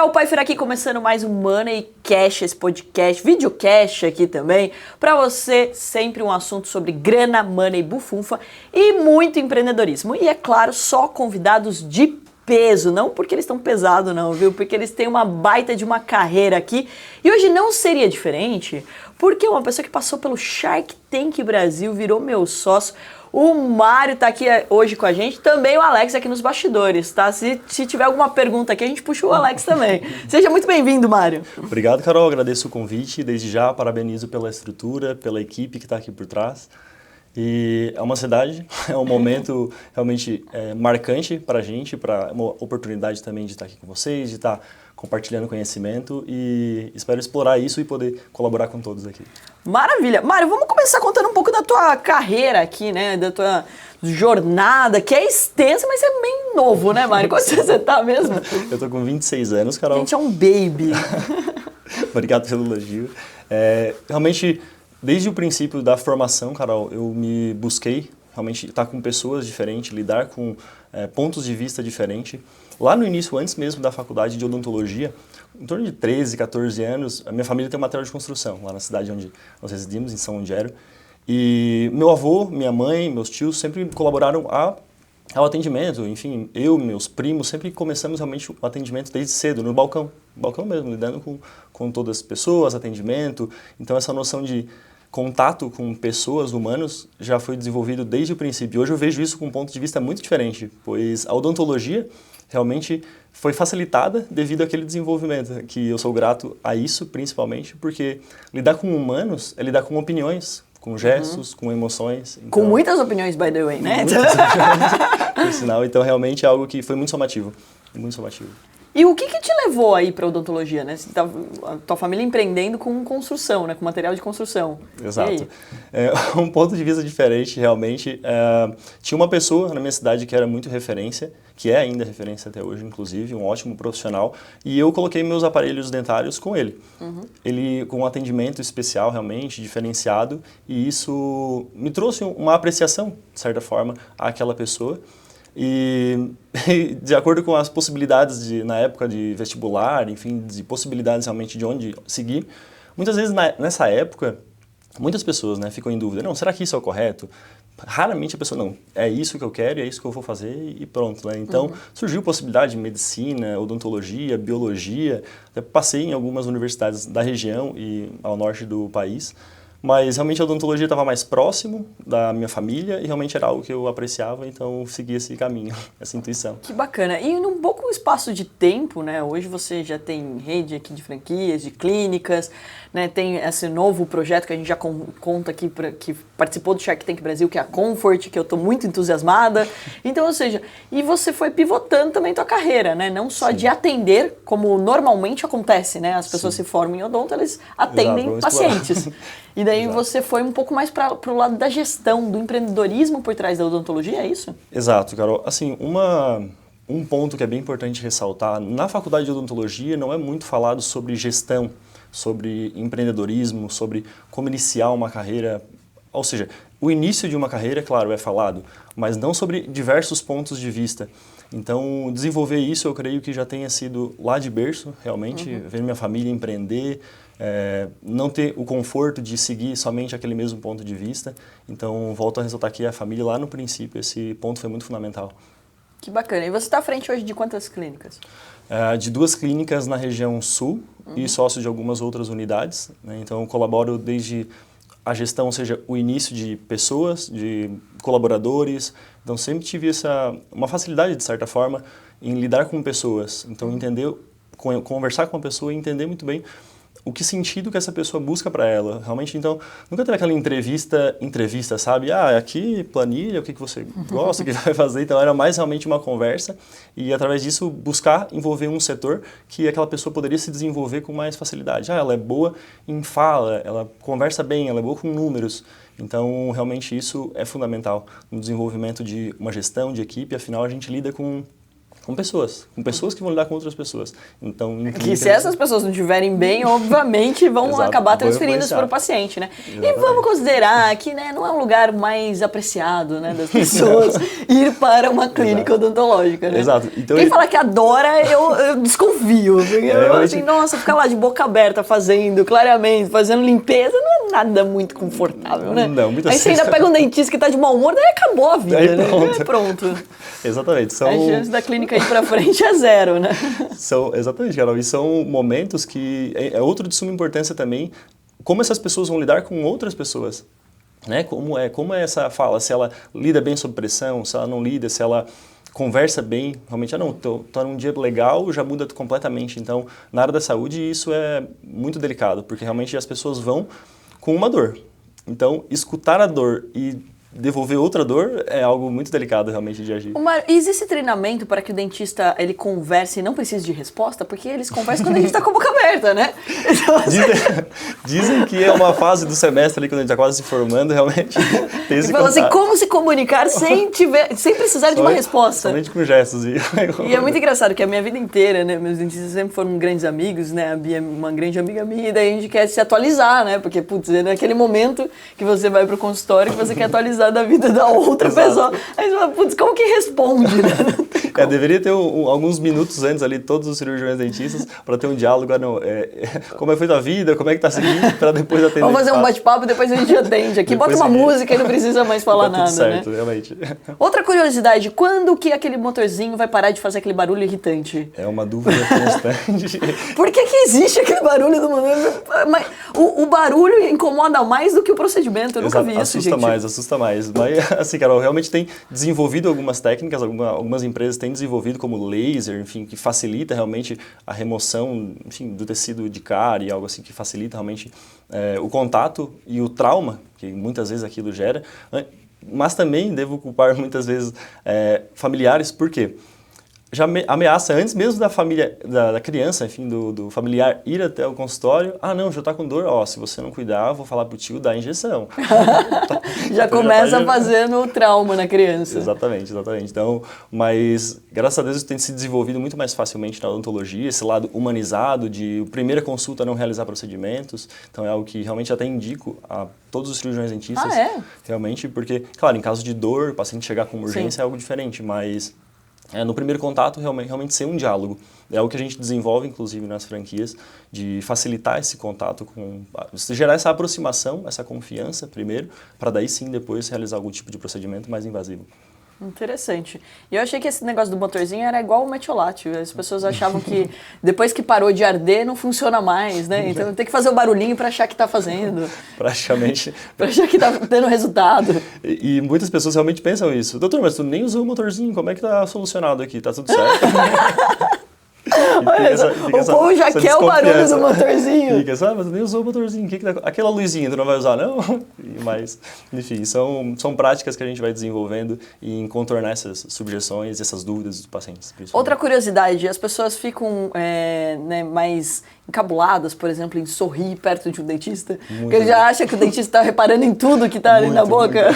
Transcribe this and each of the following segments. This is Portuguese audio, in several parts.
Carol Pfeiffer aqui, começando mais um Money Cash, esse podcast, videocast aqui também, para você sempre um assunto sobre grana, money, bufunfa e muito empreendedorismo. E é claro, só convidados de peso, não porque eles estão pesados não, viu? Porque eles têm uma baita de uma carreira aqui. E hoje não seria diferente, porque uma pessoa que passou pelo Shark Tank Brasil, virou meu sócio. O Mário tá aqui hoje com a gente, também o Alex aqui nos bastidores, tá? Se tiver alguma pergunta aqui, a gente puxa o Alex também. Seja muito bem-vindo, Mário. Obrigado, Carol. Agradeço o convite. Desde já, parabenizo pela estrutura, pela equipe que está aqui por trás. E é uma cidade, é um momento realmente marcante para a gente, para uma oportunidade também de estar aqui com vocês, de estar compartilhando conhecimento e espero explorar isso e poder colaborar com todos aqui. Maravilha. Mário, vamos começar contando um pouco da tua carreira aqui, né? Da tua jornada, que é extensa, mas é bem novo, né, Mário? Quanto você tá mesmo? Eu tô com 26 anos, Carol. A gente é um baby. Obrigado pelo elogio. Realmente, desde o princípio da formação, Carol, eu me busquei realmente estar com pessoas diferentes, lidar com pontos de vista diferentes. Lá no início, antes mesmo da faculdade de odontologia, em torno de 13, 14 anos, a minha família tem um material de construção, lá na cidade onde nós residimos, em São Lugero. E meu avô, minha mãe, meus tios sempre colaboraram ao atendimento. Enfim, eu, meus primos, sempre começamos realmente o atendimento desde cedo, no balcão mesmo, lidando com todas as pessoas, atendimento. Então essa noção de contato com pessoas, humanos, já foi desenvolvido desde o princípio. Hoje eu vejo isso com um ponto de vista muito diferente, pois a odontologia realmente foi facilitada devido àquele desenvolvimento, que eu sou grato a isso principalmente, porque lidar com humanos é lidar com opiniões, com gestos, com emoções. Então, com muitas opiniões, by the way, né? Muitas opiniões, por sinal, então realmente é algo que foi muito somativo, muito somativo. E o que te levou aí para odontologia, né? A tua família empreendendo com construção, né? Com material de construção. Exato. Um ponto de vista diferente, realmente. Tinha uma pessoa na minha cidade que era muito referência, que é ainda referência até hoje, inclusive, um ótimo profissional, e eu coloquei meus aparelhos dentários com ele. Ele com um atendimento especial, realmente, diferenciado, e isso me trouxe uma apreciação, de certa forma, àquela pessoa. E de acordo com as possibilidades na época de vestibular, enfim, de possibilidades realmente de onde seguir, muitas vezes nessa época, muitas pessoas ficam em dúvida, não, será que isso é o correto? Raramente a pessoa, não, é isso que eu quero, é isso que eu vou fazer e pronto, né? Então surgiu possibilidade de medicina, odontologia, biologia, até passei em algumas universidades da região e ao norte do país. Mas realmente a odontologia estava mais próximo da minha família e realmente era algo que eu apreciava, então segui esse caminho, essa intuição. Que bacana. E num pouco espaço de tempo, né? Hoje você já tem rede aqui de franquias, de clínicas, né? Tem esse novo projeto que a gente já conta aqui, que participou do Shark Tank Brasil, que é a Comfort, que eu estou muito entusiasmada. Então, ou seja, e você foi pivotando também tua carreira, né? Não só de atender, como normalmente acontece, né? As pessoas se formam em odonto, eles atendem pacientes. E daí você foi um pouco mais para o lado da gestão, do empreendedorismo por trás da odontologia, é isso? Exato, Carol. Assim, um ponto que é bem importante ressaltar, na faculdade de odontologia não é muito falado sobre gestão, sobre empreendedorismo, sobre como iniciar uma carreira, ou seja, o início de uma carreira, claro, é falado, mas não sobre diversos pontos de vista. Então, desenvolver isso eu creio que já tenha sido lá de berço, realmente, ver minha família empreender, não ter o conforto de seguir somente aquele mesmo ponto de vista. Então, volto a ressaltar que a família lá no princípio, esse ponto foi muito fundamental. Que bacana. E você está à frente hoje de quantas clínicas? De 2 clínicas na região sul e sócio de algumas outras unidades, né? Então, eu colaboro desde a gestão, ou seja, o início de pessoas, de colaboradores. Então, sempre tive uma facilidade, de certa forma, em lidar com pessoas. Então, conversar com a pessoa e entender muito bem o que sentido que essa pessoa busca para ela. Realmente, então, nunca teve aquela entrevista, sabe? Aqui, planilha, o que você gosta, o que vai fazer. Então, era mais realmente uma conversa e, através disso, buscar envolver um setor que aquela pessoa poderia se desenvolver com mais facilidade. Ela é boa em fala, ela conversa bem, ela é boa com números. Então, realmente, isso é fundamental no desenvolvimento de uma gestão de equipe. Afinal, a gente lida com Com pessoas que vão lidar com outras pessoas. Então, que se essas pessoas não estiverem bem, obviamente vão Exato, acabar vão transferindo isso para o paciente, né? Exatamente. E vamos considerar que, né, não é um lugar mais apreciado, né, das pessoas ir para uma clínica odontológica, né? Exato. Então, quem fala que adora, eu desconfio. Eu assim, nossa, ficar lá de boca aberta fazendo clareamento, fazendo limpeza, não é nada muito confortável, né? Não, muito Aí você ainda pega um dentista que está de mau humor, daí acabou a vida, aí né? Pronto. Pronto. Exatamente. A chance da clínica ir para frente é zero, né? Exatamente, Carol. E são momentos que é outro de suma importância também, como essas pessoas vão lidar com outras pessoas. Né? Como é essa fala, se ela lida bem sob pressão, se ela não lida, se ela conversa bem, realmente, tô num dia legal, já muda completamente. Então, na área da saúde, isso é muito delicado, porque realmente as pessoas vão com uma dor. Então, escutar a dor e devolver outra dor é algo muito delicado realmente de agir. Existe treinamento para que o dentista ele converse e não precise de resposta? Porque eles conversam quando a gente está com a boca aberta, né? Então, dizem que é uma fase do semestre ali, quando a gente está quase se formando, realmente tem esse contato. Assim, como se comunicar sem precisar de uma resposta. Somente com gestos. E é muito engraçado que a minha vida inteira, né, meus dentistas sempre foram grandes amigos, né? A Bia é uma grande amiga minha, e daí a gente quer se atualizar, né? Porque, putz, é naquele momento que você vai pro consultório que você quer atualizar da vida da outra pessoa. Aí você fala, putz, como que responde, né? Deveria ter alguns minutos antes ali, todos os cirurgiões dentistas, para ter um diálogo. Como é feita a vida, como é que tá seguindo, para depois atender. Vamos fazer um bate-papo e depois a gente atende. Aqui bota uma música e não precisa mais falar nada, certo, né? Realmente. Outra curiosidade, quando que aquele motorzinho vai parar de fazer aquele barulho irritante? É uma dúvida constante. Por que existe aquele barulho do motor? Mas o barulho incomoda mais do que o procedimento, eu nunca vi isso, assusta mais. Mas, assim, Carol, realmente tem desenvolvido algumas técnicas, algumas empresas têm desenvolvido como laser, enfim, que facilita realmente a remoção, enfim, do tecido de cárie, algo assim que facilita realmente o contato e o trauma que muitas vezes aquilo gera. Mas também devo culpar muitas vezes familiares, por quê? Já ameaça antes mesmo da família, da criança, enfim, do familiar ir até o consultório. Ah, não, já tá com dor. Ó, se você não cuidar, vou falar pro tio dar injeção. Já começa fazendo o trauma na criança. Exatamente. Então, mas graças a Deus isso tem se desenvolvido muito mais facilmente na odontologia, esse lado humanizado de primeira consulta não realizar procedimentos. Então é algo que realmente até indico a todos os cirurgiões dentistas. Realmente, porque, claro, em caso de dor, o paciente chegar com uma urgência é algo diferente, mas no primeiro contato, realmente ser um diálogo. É o que a gente desenvolve, inclusive, nas franquias, de facilitar esse contato, gerar essa aproximação, essa confiança primeiro, para daí sim, depois, realizar algum tipo de procedimento mais invasivo. Interessante. E eu achei que esse negócio do motorzinho era igual o metiolate. As pessoas achavam que depois que parou de arder, não funciona mais, né? Então tem que fazer o barulhinho para achar que está fazendo. Praticamente. Para achar que está tendo resultado. E muitas pessoas realmente pensam isso. Doutor, mas tu nem usou o motorzinho, como é que tá solucionado aqui? Tá tudo certo? Olha só, o povo já quer o barulho do motorzinho. Fica, mas nem usou o motorzinho, aquela luzinha tu não vai usar, não? Mas, enfim, são práticas que a gente vai desenvolvendo em contornar essas subjeções, essas dúvidas dos pacientes. Outra curiosidade, as pessoas ficam mais encabuladas, por exemplo, em sorrir perto de um dentista, porque ele já acha que o dentista está reparando em tudo que está ali na boca.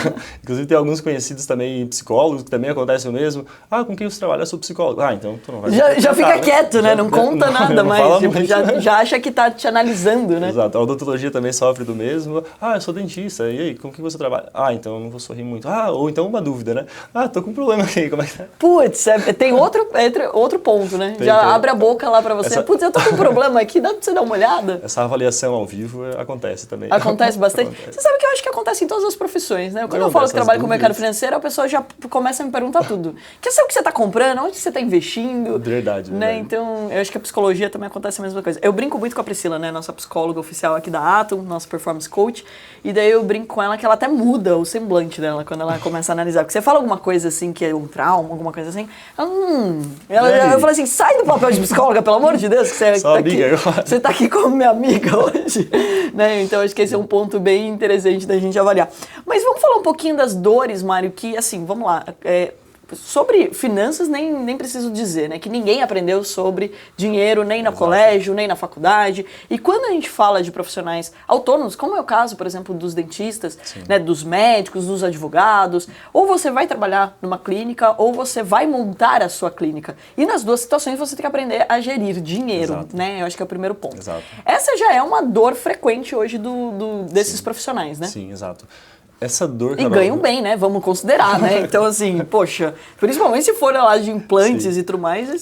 Inclusive tem alguns conhecidos também, psicólogos, que também acontece o mesmo. Ah, com quem você trabalha? Eu sou psicólogo. Ah, então tu não vai... Já fica quieto, né? Não conta nada mais. Tipo, já acha que está te analisando, né? Exato. A odontologia também sofre do mesmo. Ah, eu sou dentista. E aí, com quem você trabalha? Ah, então eu não vou sorrir muito. Ah, ou então uma dúvida, né? Ah, tô com um problema aqui, como é que tá? Putz, tem outro ponto, né? Tem. Abre a boca lá pra você. Putz, eu tô com um problema aqui, dá pra você dar uma olhada? Essa avaliação ao vivo acontece também. Acontece bastante? Acontece. Você sabe que eu acho que acontece em todas as profissões, né? Quando eu falo que trabalho com o mercado financeiro, a pessoa já começa a me perguntar tudo. Quer saber o que você tá comprando? Onde você tá investindo? Verdade. Né? Então, eu acho que a psicologia também acontece a mesma coisa. Eu brinco muito com a Priscila, né? Nossa psicóloga oficial aqui da Atom, nossa performance coach. E daí eu brinco com ela que ela até muda o semblante dela quando ela começa a analisar. Porque você fala alguma coisa assim, que é um trauma, alguma coisa assim, eu falo assim, sai do papel de psicóloga, pelo amor de Deus, que você tá aqui, você tá aqui como minha amiga hoje. Né? Então acho que esse é um ponto bem interessante da gente avaliar. Mas vamos falar um pouquinho das dores, Mário, que assim, vamos lá, Sobre finanças, nem preciso dizer, né? Que ninguém aprendeu sobre dinheiro, nem no colégio, nem na faculdade. E quando a gente fala de profissionais autônomos, como é o caso, por exemplo, dos dentistas, né, dos médicos, dos advogados, ou você vai trabalhar numa clínica, ou você vai montar a sua clínica. E nas duas situações você tem que aprender a gerir dinheiro, né? Eu acho que é o primeiro ponto. Exato. Essa já é uma dor frequente hoje desses profissionais, né? Sim, exato. Essa dor, Carol, e ganham bem, né? Vamos considerar, né? Então, assim, poxa, principalmente se for lá de implantes e tudo mais.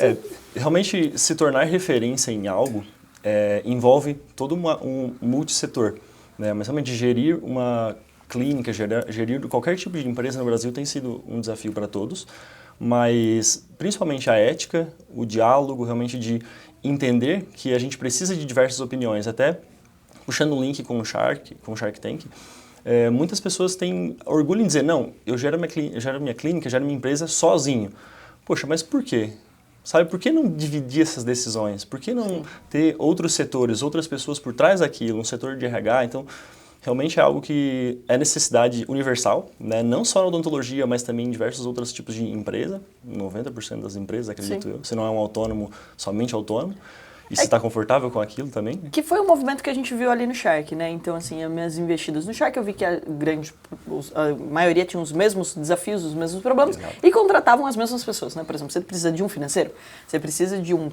Realmente, se tornar referência em algo envolve todo um multissetor, né? Mas realmente gerir uma clínica, gerir qualquer tipo de empresa no Brasil tem sido um desafio para todos, mas principalmente a ética, o diálogo, realmente de entender que a gente precisa de diversas opiniões, até puxando um link com o Shark Tank. Muitas pessoas têm orgulho em dizer, não, eu gero minha clínica, gero minha empresa sozinho. Poxa, mas por quê? Sabe, por que não dividir essas decisões? Por que não ter outros setores, outras pessoas por trás daquilo, um setor de RH? Então, realmente é algo que é necessidade universal, né? Não só na odontologia, mas também em diversos outros tipos de empresa. 90% das empresas, acredito eu. Se não é um autônomo, somente autônomo. E você está confortável com aquilo também? Que foi um movimento que a gente viu ali no Shark, né? Então, assim, as minhas investidas no Shark, eu vi que a maioria tinha os mesmos desafios, os mesmos problemas, e contratavam as mesmas pessoas, né? Por exemplo, você precisa de um financeiro, você precisa de um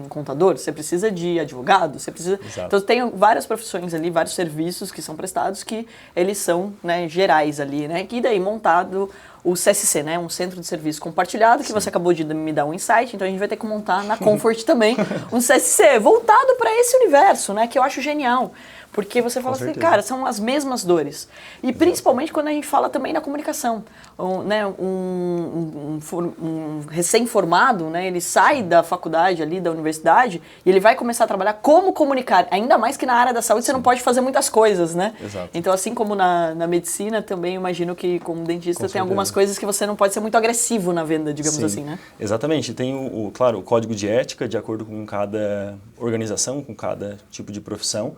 contador, você precisa de advogado, você precisa... Então, tem várias profissões ali, vários serviços que são prestados que eles são, né, gerais ali, né? E daí montado o CSC, né? Um centro de serviço compartilhado, que você acabou de me dar um insight, então a gente vai ter que montar na Comfort também um CSC voltado para esse universo, né? Que eu acho genial. Porque você fala assim, cara, são as mesmas dores. E principalmente quando a gente fala também na comunicação. Um recém-formado, né, ele sai da faculdade ali, da universidade, e ele vai começar a trabalhar como comunicar. Ainda mais que na área da saúde você não pode fazer muitas coisas, né? Exato. Então, assim como na medicina, também imagino que como dentista tem algumas coisas que você não pode ser muito agressivo na venda, digamos assim, né? Exatamente. Tem, claro, o código de ética, de acordo com cada organização, com cada tipo de profissão.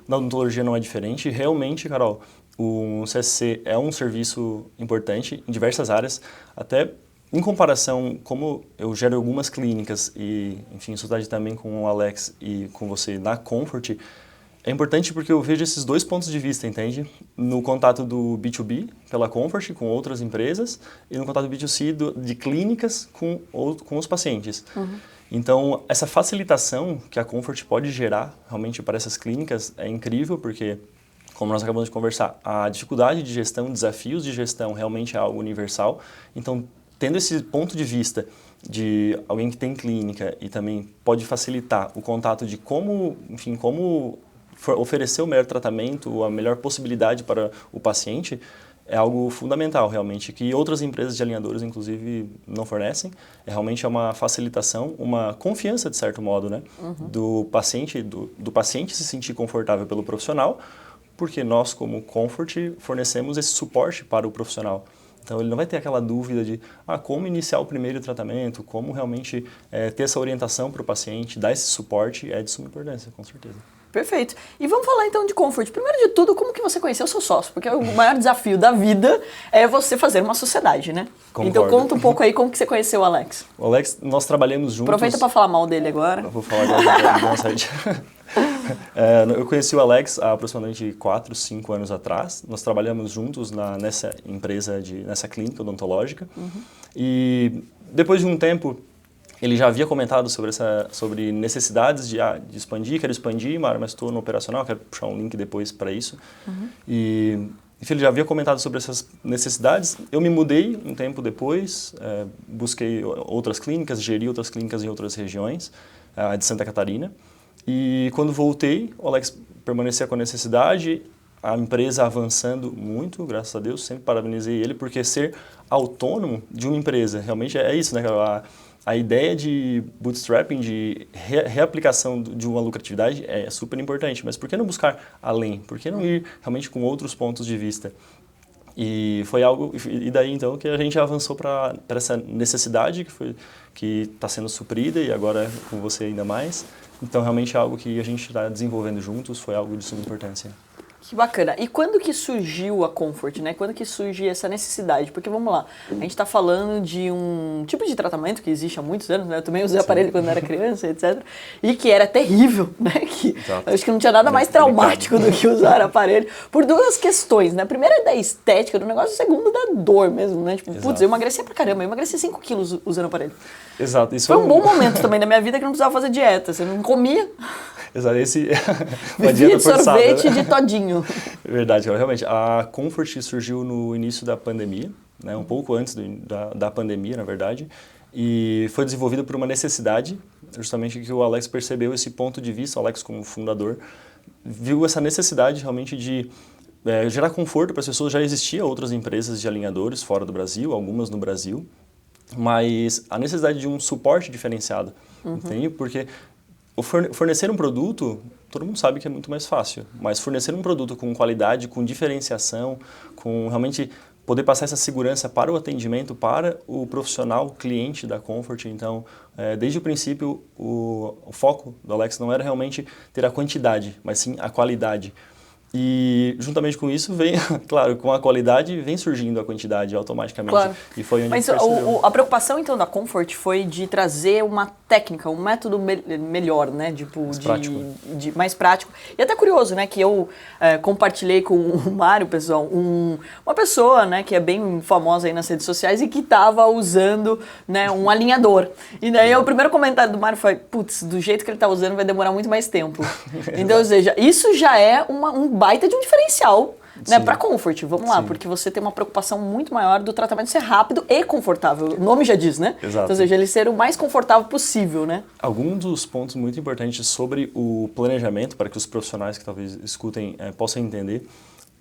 Na odontologia não é diferente. Realmente, Carol, o CSC é um serviço importante em diversas áreas, até em comparação, como eu gero algumas clínicas e, enfim, isso está também com o Alex e com você na Comfort, é importante porque eu vejo esses dois pontos de vista, entende? No contato do B2B, pela Comfort, com outras empresas, e no contato B2C de clínicas com os pacientes. Então, essa facilitação que a Comfort pode gerar realmente para essas clínicas é incrível, porque, como nós acabamos de conversar, a dificuldade de gestão, desafios de gestão realmente é algo universal. Então, tendo esse ponto de vista de alguém que tem clínica e também pode facilitar o contato de como, enfim, como oferecer o melhor tratamento, a melhor possibilidade para o paciente, é algo fundamental, realmente, que outras empresas de alinhadores, inclusive, não fornecem. Realmente é uma facilitação, uma confiança, de certo modo, né? Do paciente se sentir confortável pelo profissional, porque nós, como Comfort, fornecemos esse suporte para o profissional. Então, ele não vai ter aquela dúvida de como iniciar o primeiro tratamento, como realmente ter essa orientação para o paciente, dar esse suporte, é de suma importância, com certeza. Perfeito. E vamos falar então de Comfort. Primeiro de tudo, como que você conheceu o seu sócio? Porque o maior desafio da vida é você fazer uma sociedade, né? Concordo. Então conta um pouco aí como que você conheceu o Alex. O Alex, nós trabalhamos juntos... Aproveita para falar mal dele agora. Eu vou falar agora. Eu conheci o Alex há aproximadamente 4, 5 anos atrás. Nós trabalhamos juntos nessa empresa, nessa clínica odontológica. E depois de um tempo... Ele já havia comentado sobre necessidades de expandir, quero expandir, mas estou no operacional, quero puxar um link depois para isso. E enfim, ele já havia comentado sobre essas necessidades. Eu me mudei um tempo depois, busquei outras clínicas, geri outras clínicas em outras regiões de Santa Catarina. E quando voltei, o Alex permanecia com a necessidade, a empresa avançando muito, graças a Deus, sempre parabenizei ele, porque ser autônomo de uma empresa, realmente é isso, né, cara? A ideia de bootstrapping, de reaplicação de uma lucratividade é super importante, mas por que não buscar além? Por que não ir realmente com outros pontos de vista? E foi algo, e daí então que a gente avançou para essa necessidade que está sendo suprida e agora com você ainda mais. Então realmente é algo que a gente está desenvolvendo juntos, foi algo de suma importância. Que bacana. E quando que surgiu a Comfort, né? Quando que surge essa necessidade? Porque vamos lá, a gente está falando de um tipo de tratamento que existe há muitos anos, né? Eu também usei aparelho quando era criança, etc. E que era terrível, né? Eu acho que não tinha nada mais traumático do que usar aparelho. Por duas questões, né? A primeira é da estética do negócio, a segunda da dor mesmo, né? Tipo, putz, eu emagreci pra caramba, eu emagreci 5 quilos usando aparelho. Exato. Isso foi um bom momento também da minha vida que eu não precisava fazer dieta, você não comia. Exato, uma dieta forçada, sorvete, né? De todinho. Verdade, realmente. A Comfort surgiu no início da pandemia, né? Um pouco antes da pandemia, na verdade, e foi desenvolvida por uma necessidade, justamente que o Alex percebeu esse ponto de vista, o Alex como fundador, viu essa necessidade realmente de gerar conforto para as pessoas. Já existia outras empresas de alinhadores fora do Brasil, algumas no Brasil, mas a necessidade de um suporte diferenciado, entende? Porque fornecer um produto, todo mundo sabe que é muito mais fácil, mas fornecer um produto com qualidade, com diferenciação, com realmente poder passar essa segurança para o atendimento, para o profissional, cliente da Comfort. Então, desde o princípio, o foco do Alex não era realmente ter a quantidade, mas sim a qualidade. E juntamente com isso vem, claro, com a qualidade vem surgindo a quantidade automaticamente. Claro. E foi onde Mas a preocupação então da Comfort foi de trazer uma técnica, um método melhor, né? Tipo, mais prático. E até curioso, né? Que eu compartilhei com o Mário, pessoal, uma pessoa, né? Que é bem famosa aí nas redes sociais e que estava usando, né, um alinhador. E daí o primeiro comentário do Mário foi, putz, do jeito que ele está usando vai demorar muito mais tempo. Então, ou seja, isso já é um baita de um diferencial, né, para Comfort, vamos lá, porque você tem uma preocupação muito maior do tratamento ser rápido e confortável. O nome já diz, né? Exato. Então, ou seja, ele ser o mais confortável possível, né? Alguns dos pontos muito importantes sobre o planejamento, para que os profissionais que talvez escutem possam entender,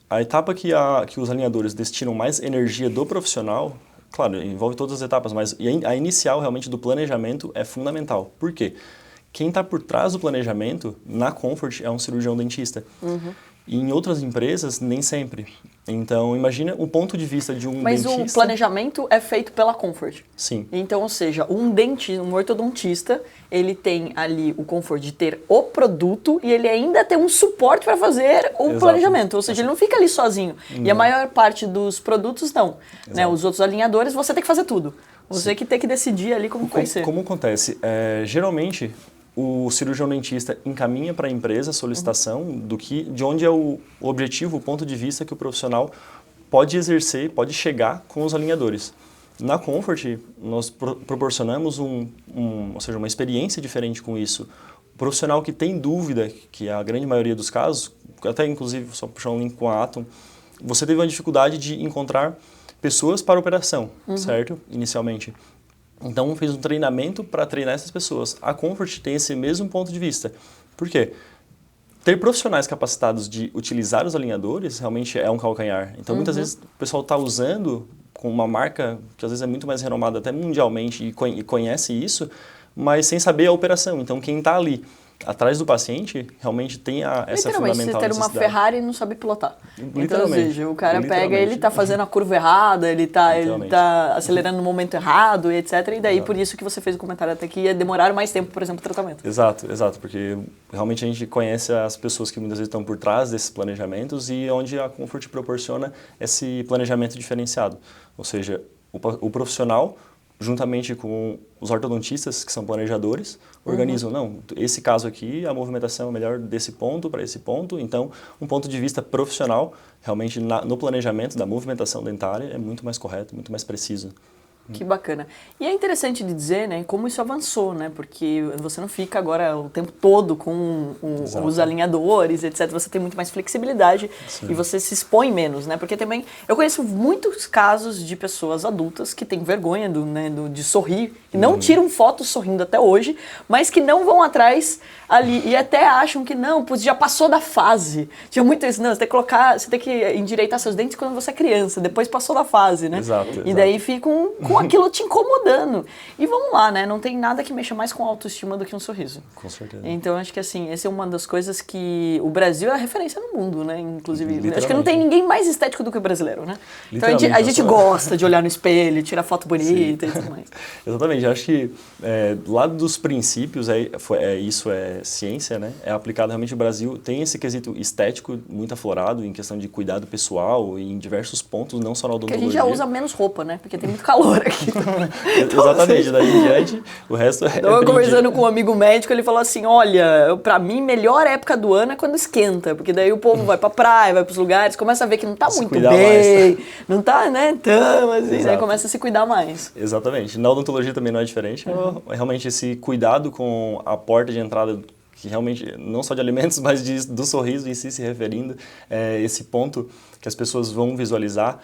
a etapa que os alinhadores destinam mais energia do profissional, claro, envolve todas as etapas, mas a inicial realmente do planejamento é fundamental. Por quê? Quem está por trás do planejamento na Comfort é um cirurgião dentista. E em outras empresas, nem sempre. Então, imagina o ponto de vista de um dentista... Mas o planejamento é feito pela Comfort. Sim. Então, ou seja, um ortodontista, ele tem ali o Comfort de ter o produto e ele ainda tem um suporte para fazer o planejamento. Ou seja, ele não fica ali sozinho. Não. E a maior parte dos produtos, não. Né? Os outros alinhadores, você tem que fazer tudo. Você que tem que decidir ali como vai ser. Como acontece? Geralmente... O cirurgião dentista encaminha para a empresa a solicitação de onde é o objetivo, o ponto de vista que o profissional pode exercer, pode chegar com os alinhadores. Na Comfort, nós proporcionamos ou seja, uma experiência diferente com isso. O profissional que tem dúvida, que é a grande maioria dos casos, até inclusive, só puxar um link com a Atom, você teve uma dificuldade de encontrar pessoas para operação, certo? Inicialmente. Então, fez um treinamento para treinar essas pessoas. A Comfort tem esse mesmo ponto de vista. Por quê? Ter profissionais capacitados de utilizar os alinhadores realmente é um calcanhar. Então, muitas vezes, o pessoal está usando com uma marca que às vezes é muito mais renomada até mundialmente e conhece isso, mas sem saber a operação. Então, quem está ali atrás do paciente realmente tem essa fundamental você ter uma Ferrari e não sabe pilotar. Então, ou seja, o cara pega, ele tá fazendo a curva errada, ele tá acelerando no momento errado, e etc. E daí, por isso que você fez o comentário até que ia demorar mais tempo, por exemplo, o tratamento. Exato, porque realmente a gente conhece as pessoas que muitas vezes estão por trás desses planejamentos e onde a Comfort proporciona esse planejamento diferenciado. Ou seja, o profissional, juntamente com os ortodontistas, que são planejadores, organizam, não, esse caso aqui, a movimentação é melhor desse ponto para esse ponto, então, um ponto de vista profissional, realmente no planejamento da movimentação dentária é muito mais correto, muito mais preciso. Que bacana. E é interessante de dizer, né, como isso avançou, né, porque você não fica agora o tempo todo com os alinhadores, etc. Você tem muito mais flexibilidade. Sim. E você se expõe menos, né, porque também eu conheço muitos casos de pessoas adultas que têm vergonha de sorrir, que não tiram fotos sorrindo até hoje, mas que não vão atrás ali e até acham que não, pois já passou da fase. Tinha muito isso, não, você tem que endireitar seus dentes quando você é criança, depois passou da fase, né? Exato. E daí ficam com com aquilo te incomodando. E vamos lá, né? Não tem nada que mexa mais com a autoestima do que um sorriso. Com certeza. Então, acho que assim, essa é uma das coisas que o Brasil é a referência no mundo, né? Inclusive, acho que não tem ninguém mais estético do que o brasileiro, né? Então, a gente gosta de olhar no espelho, tirar foto bonita e tudo mais. Exatamente. Acho que lá dos princípios, isso é ciência, né? É aplicado realmente no Brasil. Tem esse quesito estético muito aflorado em questão de cuidado pessoal e em diversos pontos, não só na odontologia. Que a gente já usa menos roupa, né? Porque tem muito calor aqui. Então, exatamente. Daí em diante, o resto é eu conversando com um amigo médico, ele falou assim, olha, pra mim, melhor época do ano é quando esquenta, porque daí o povo vai pra praia, vai pros lugares, começa a ver que não tá muito bem, mais, não tá, né, tão assim, daí começa a se cuidar mais. Exatamente. Na odontologia também não é diferente. Realmente esse cuidado com a porta de entrada, que realmente, não só de alimentos, mas do sorriso em si se referindo, esse ponto que as pessoas vão visualizar,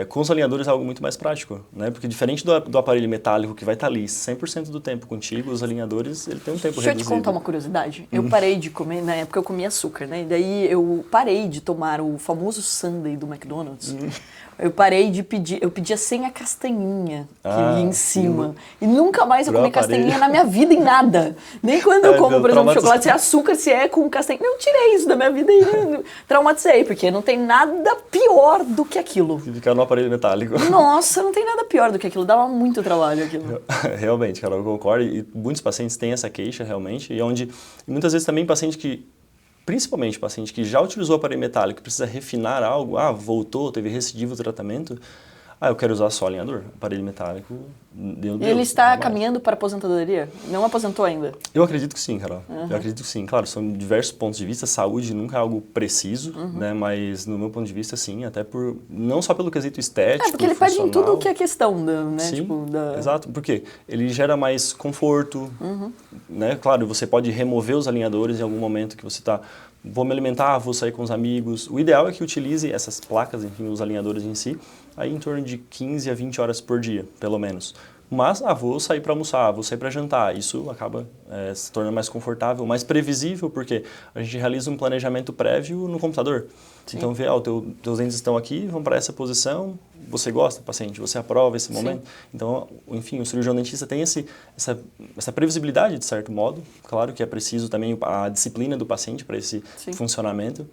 com os alinhadores é algo muito mais prático, né? Porque diferente do aparelho metálico que vai estar ali 100% do tempo contigo, os alinhadores, ele tem um tempo reduzido. Deixa eu te contar uma curiosidade. Eu parei de comer, na época eu comia açúcar, né? E daí eu parei de tomar o famoso sundae do McDonald's. Eu parei de pedir, eu pedia sem a castanhinha que ia em cima. E nunca mais eu comi castanhinha na minha vida em nada. Nem quando eu como, por exemplo, chocolate, se é açúcar, se é com castanhinha. Eu tirei isso da minha vida e traumatizei, porque não tem nada pior do que aquilo. Se ficar no aparelho metálico. Nossa, não tem nada pior do que aquilo. Dava muito trabalho aquilo. Realmente, Carol, eu concordo. E muitos pacientes têm essa queixa, realmente. E muitas vezes também paciente que, principalmente paciente que já utilizou o aparelho metálico, precisa refinar algo, voltou, teve recidivo do tratamento, eu quero usar só alinhador, aparelho metálico, Ele está caminhando para a aposentadoria? Não aposentou ainda? Eu acredito que sim, Carol. Eu acredito que sim. Claro, são diversos pontos de vista, saúde nunca é algo preciso, né? Mas no meu ponto de vista, sim, até não só pelo quesito estético, porque ele perde em tudo o que é questão, né? Sim, exato, porque ele gera mais conforto, né? Claro, você pode remover os alinhadores em algum momento que você está... Vou me alimentar, vou sair com os amigos. O ideal é que utilize essas placas, enfim, os alinhadores em si, aí em torno de 15 a 20 horas por dia, pelo menos. Mas, vou sair para almoçar, vou sair para jantar. Isso acaba se tornando mais confortável, mais previsível, porque a gente realiza um planejamento prévio no computador. Sim. Então, vê, teus dentes estão aqui, vão para essa posição, você gosta, paciente, você aprova esse momento. Sim. Então, enfim, o cirurgião dentista tem essa previsibilidade, de certo modo. Claro que é preciso também a disciplina do paciente para esse funcionamento.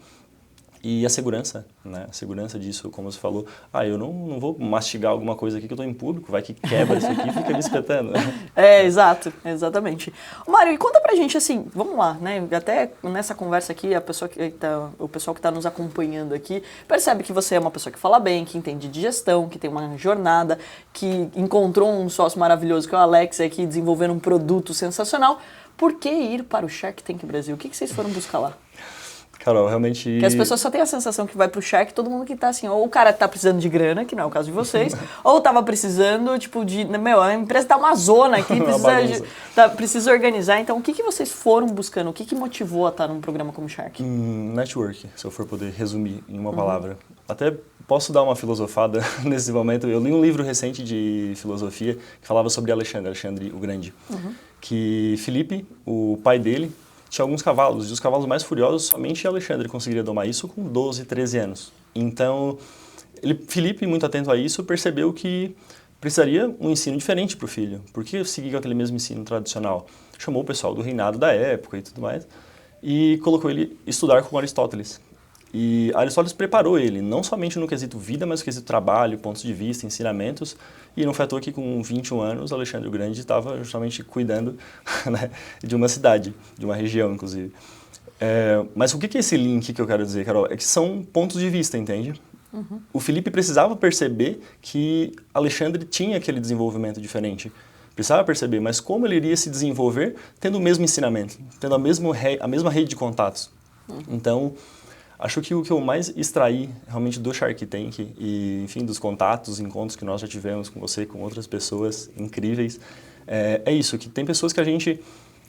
E a segurança, né? A segurança disso, como você falou, eu não vou mastigar alguma coisa aqui que eu estou em público, vai que quebra isso aqui e fica me espetando. Exato, exatamente. Mário, e conta pra gente assim, vamos lá, né? Até nessa conversa aqui, o pessoal que está nos acompanhando aqui percebe que você é uma pessoa que fala bem, que entende de gestão, que tem uma jornada, que encontrou um sócio maravilhoso que é o Alex aqui, desenvolvendo um produto sensacional. Por que ir para o Shark Tank Brasil? O que vocês foram buscar lá? Carol, realmente... Porque as pessoas só têm a sensação que vai pro Shark, todo mundo que tá assim, ou o cara tá precisando de grana, que não é o caso de vocês, ou tava precisando, tipo, a empresa tá uma zona aqui, precisa organizar. Então, o que vocês foram buscando? O que motivou a estar num programa como Shark? Network, se eu for poder resumir em uma palavra. Até posso dar uma filosofada nesse momento. Eu li um livro recente de filosofia que falava sobre Alexandre o Grande, que Filipe, o pai dele, tinha alguns cavalos, e os cavalos mais furiosos, somente Alexandre conseguiria domar isso com 12, 13 anos. Então, Filipe, muito atento a isso, percebeu que precisaria um ensino diferente para o filho. Por que seguir com aquele mesmo ensino tradicional? Chamou o pessoal do reinado da época e tudo mais, e colocou ele estudar com Aristóteles. E Aristóteles preparou ele, não somente no quesito vida, mas no quesito trabalho, pontos de vista, ensinamentos. E não foi à toa que com 21 anos, Alexandre o Grande estava justamente cuidando, né, de uma cidade, de uma região, inclusive. Mas o que é esse link que eu quero dizer, Carol? É que são pontos de vista, entende? O Filipe precisava perceber que Alexandre tinha aquele desenvolvimento diferente. Precisava perceber, mas como ele iria se desenvolver tendo o mesmo ensinamento, tendo a mesma rede de contatos. Então... Acho que o que eu mais extraí realmente do Shark Tank e, enfim, dos contatos, encontros que nós já tivemos com você, com outras pessoas incríveis, é isso, que tem pessoas que a gente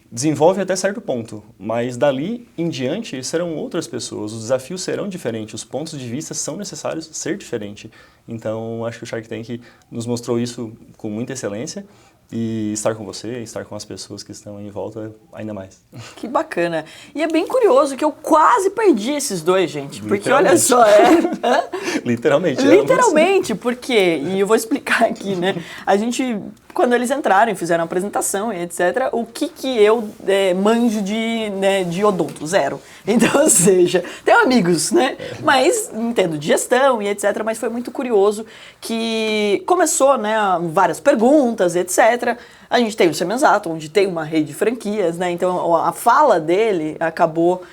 desenvolve até certo ponto, mas dali em diante serão outras pessoas, os desafios serão diferentes, os pontos de vista são necessários ser diferentes. Então, acho que o Shark Tank nos mostrou isso com muita excelência. E estar com você, estar com as pessoas que estão em volta, ainda mais. Que bacana. E é bem curioso que eu quase perdi esses dois, gente. Porque olha só, Literalmente. Literalmente, porque, e eu vou explicar aqui, né? A gente, quando eles entraram e fizeram a apresentação e etc., o que eu manjo de odonto? Zero. Então, ou seja, tenho amigos, né? Mas entendo de gestão e etc., mas foi muito curioso que começou, né, várias perguntas, etc., a gente tem o Semenzato, onde tem uma rede de franquias, né? Então a fala dele acabou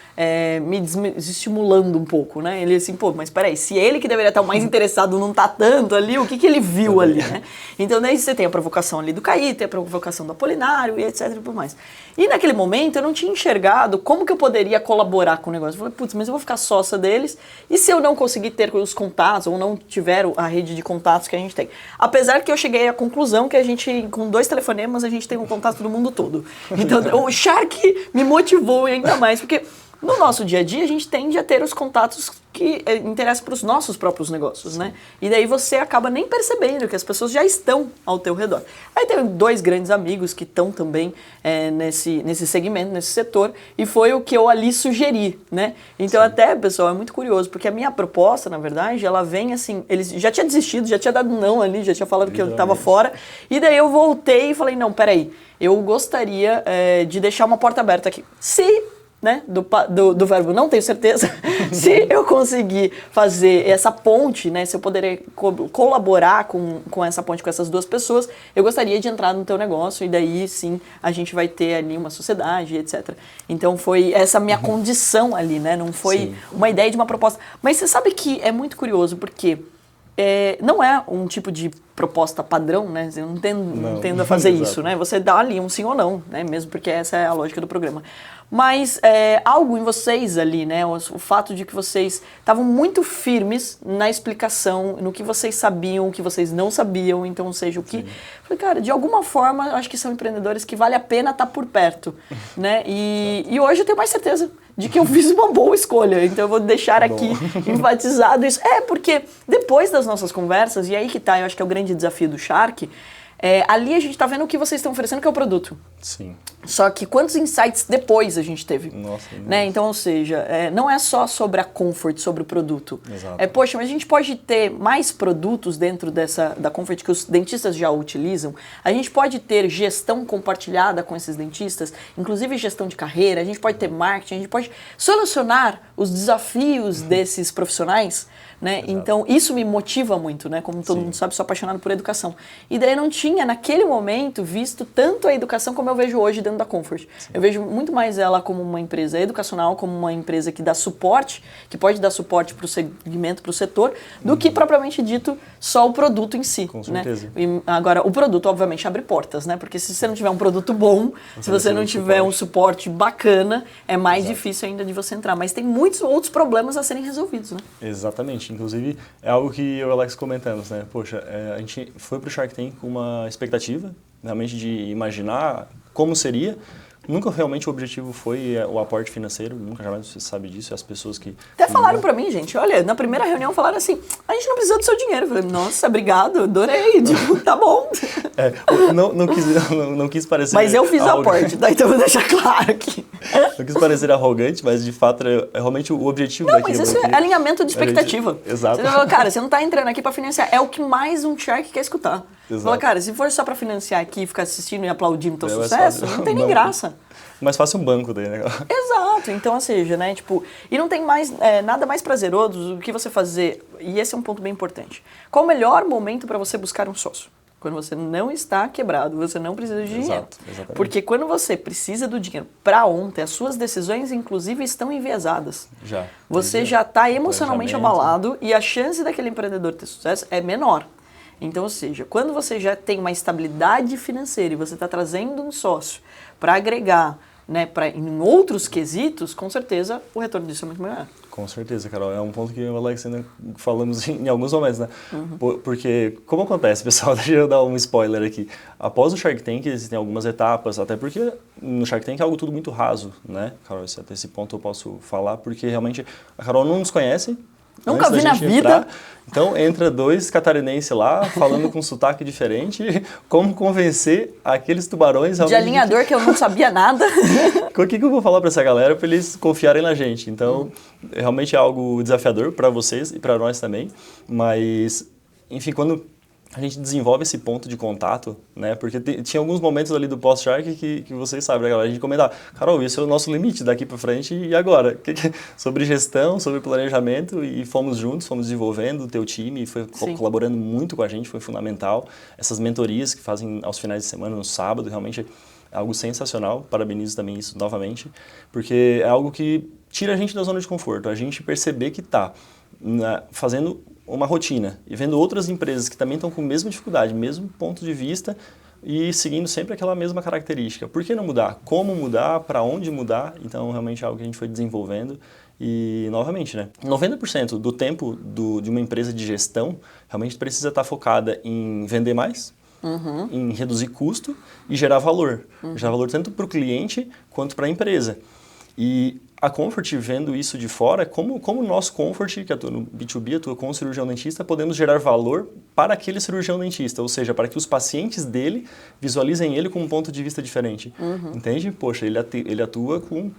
me desestimulando um pouco, né? Ele assim, pô, mas peraí, se ele que deveria estar mais interessado não tá tanto ali, o que ele viu ali, né? Então daí você tem a provocação ali do Caí, tem a provocação do Apolinário e etc e tudo mais. E naquele momento eu não tinha enxergado como que eu poderia colaborar com o negócio. Eu falei, putz, mas eu vou ficar sócia deles e se eu não conseguir ter os contatos ou não tiver a rede de contatos que a gente tem? Apesar que eu cheguei à conclusão que a gente, com 2 telefonemas, a gente tem um contato do mundo todo. Então o Shark me motivou ainda mais, porque no nosso dia a dia a gente tende a ter os contatos que interessam para os nossos próprios negócios, né? E daí você acaba nem percebendo que as pessoas já estão ao teu redor. Aí tem 2 grandes amigos que estão também nesse segmento, nesse setor, e foi o que eu ali sugeri, né? Então até, pessoal, é muito curioso, porque a minha proposta, na verdade, ela vem assim, eles já tinha desistido, já tinha dado não ali, já tinha falado que eu estava fora, e daí eu voltei e falei, não, peraí, eu gostaria de deixar uma porta aberta aqui. Se né, do verbo não tenho certeza, se eu conseguir fazer essa ponte, né, se eu poderia colaborar com essa ponte com essas 2 pessoas, eu gostaria de entrar no teu negócio e daí sim a gente vai ter ali uma sociedade, etc. Então foi essa minha condição ali, né, não foi uma ideia de uma proposta. Mas você sabe que é muito curioso porque não é um tipo de proposta padrão, né? Eu não tendo a fazer isso, né? Você dá ali um sim ou não, né? Mesmo porque essa é a lógica do programa. Mas algo em vocês ali, né? O fato de que vocês estavam muito firmes na explicação, no que vocês sabiam, o que vocês não sabiam, então, ou seja, o que... Falei, cara, de alguma forma, eu acho que são empreendedores que vale a pena estar por perto, né? E hoje eu tenho mais certeza de que eu fiz uma boa escolha, então eu vou deixar aqui enfatizado isso. Porque depois das nossas conversas, e aí que tá, eu acho que é o grande desafio do Shark, ali a gente está vendo o que vocês estão oferecendo, que é o produto. Sim. Só que quantos insights depois a gente teve? Nossa, né? Então, ou seja, não é só sobre a Comfort, sobre o produto. Exato. Poxa, mas a gente pode ter mais produtos dentro da Comfort que os dentistas já utilizam. A gente pode ter gestão compartilhada com esses dentistas, inclusive gestão de carreira. A gente pode ter marketing, a gente pode solucionar os desafios desses profissionais. Né? Então, isso me motiva muito, né? Como todo mundo sabe, sou apaixonado por educação. E daí eu não tinha, naquele momento, visto tanto a educação como eu vejo hoje dentro da Comfort. Sim. Eu vejo muito mais ela como uma empresa educacional, como uma empresa que dá suporte, que pode dar suporte para o segmento, para o setor, do que propriamente dito só o produto em si. Com certeza. Né? E agora, o produto, obviamente, abre portas, né? Porque se você não tiver um produto bom, se você não tiver um suporte bacana, é mais difícil ainda de você entrar. Mas tem muitos outros problemas a serem resolvidos, né? Exatamente. Inclusive, é algo que eu e o Alex comentamos, né? Poxa, a gente foi para o Shark Tank com uma expectativa, realmente, de imaginar como seria. Nunca realmente o objetivo foi o aporte financeiro, nunca jamais você sabe disso, as pessoas que... Até falaram pra mim, gente, olha, na primeira reunião falaram assim, a gente não precisa do seu dinheiro. Eu falei, nossa, obrigado, adorei, tipo, tá bom. Não quis parecer... Mas eu fiz o aporte, tá? Então eu vou deixar claro aqui. Não quis parecer arrogante, mas de fato é realmente o objetivo não, daquilo. Mas isso é alinhamento de expectativa. Exato. Você fala, cara, você não tá entrando aqui pra financiar, é o que mais um Shark quer escutar. Você fala, cara, se for só pra financiar aqui e ficar assistindo e aplaudindo o teu sucesso, não tem nem graça. Mais fácil um banco daí, né? Exato, então, ou seja, né, tipo, e não tem mais, nada mais prazeroso do que você fazer, e esse é um ponto bem importante. Qual o melhor momento para você buscar um sócio? Quando você não está quebrado, você não precisa de dinheiro. Exato, exatamente. Porque quando você precisa do dinheiro para ontem, as suas decisões, inclusive, estão enviesadas. Já. Você já está emocionalmente abalado e a chance daquele empreendedor ter sucesso é menor. Então, ou seja, quando você já tem uma estabilidade financeira e você está trazendo um sócio para agregar, né, em outros quesitos, com certeza o retorno disso é muito maior. Com certeza, Carol. É um ponto que eu e o Alex ainda falamos em alguns momentos, né? Porque, como acontece, pessoal, deixa eu dar um spoiler aqui. Após o Shark Tank, existem algumas etapas, até porque no Shark Tank é algo tudo muito raso, né? Carol, até esse ponto eu posso falar, porque realmente a Carol não nos conhece, Nunca antes vi da na gente vida. entrar. Então entra 2 catarinenses lá, falando com sotaque diferente, como convencer aqueles tubarões De alinhador que eu não sabia nada. O que eu vou falar para essa galera para eles confiarem na gente? Então, realmente é algo desafiador para vocês e para nós também, mas, enfim, quando a gente desenvolve esse ponto de contato, né? Porque tinha alguns momentos ali do pós-Shark que vocês sabem, né, galera? A gente comentava, Carol, esse é o nosso limite daqui para frente e agora? Sobre gestão, sobre planejamento, e fomos juntos, fomos desenvolvendo, o teu time foi colaborando muito com a gente, foi fundamental. Essas mentorias que fazem aos finais de semana, no sábado, realmente é algo sensacional. Parabenizo também isso novamente, porque é algo que tira a gente da zona de conforto, a gente perceber que está fazendo uma rotina e vendo outras empresas que também estão com a mesma dificuldade, mesmo ponto de vista e seguindo sempre aquela mesma característica. Por que não mudar? Como mudar? Para onde mudar? Então, realmente é algo que a gente foi desenvolvendo e, novamente, né? 90% do tempo de uma empresa de gestão realmente precisa estar focada em vender mais, em reduzir custo e gerar valor. Gerar valor tanto para o cliente quanto para a empresa. E a Comfort, vendo isso de fora, como o nosso Comfort, que atua no B2B, atua com o cirurgião dentista, podemos gerar valor para aquele cirurgião dentista, ou seja, para que os pacientes dele visualizem ele com um ponto de vista diferente. Entende? Poxa, ele atua com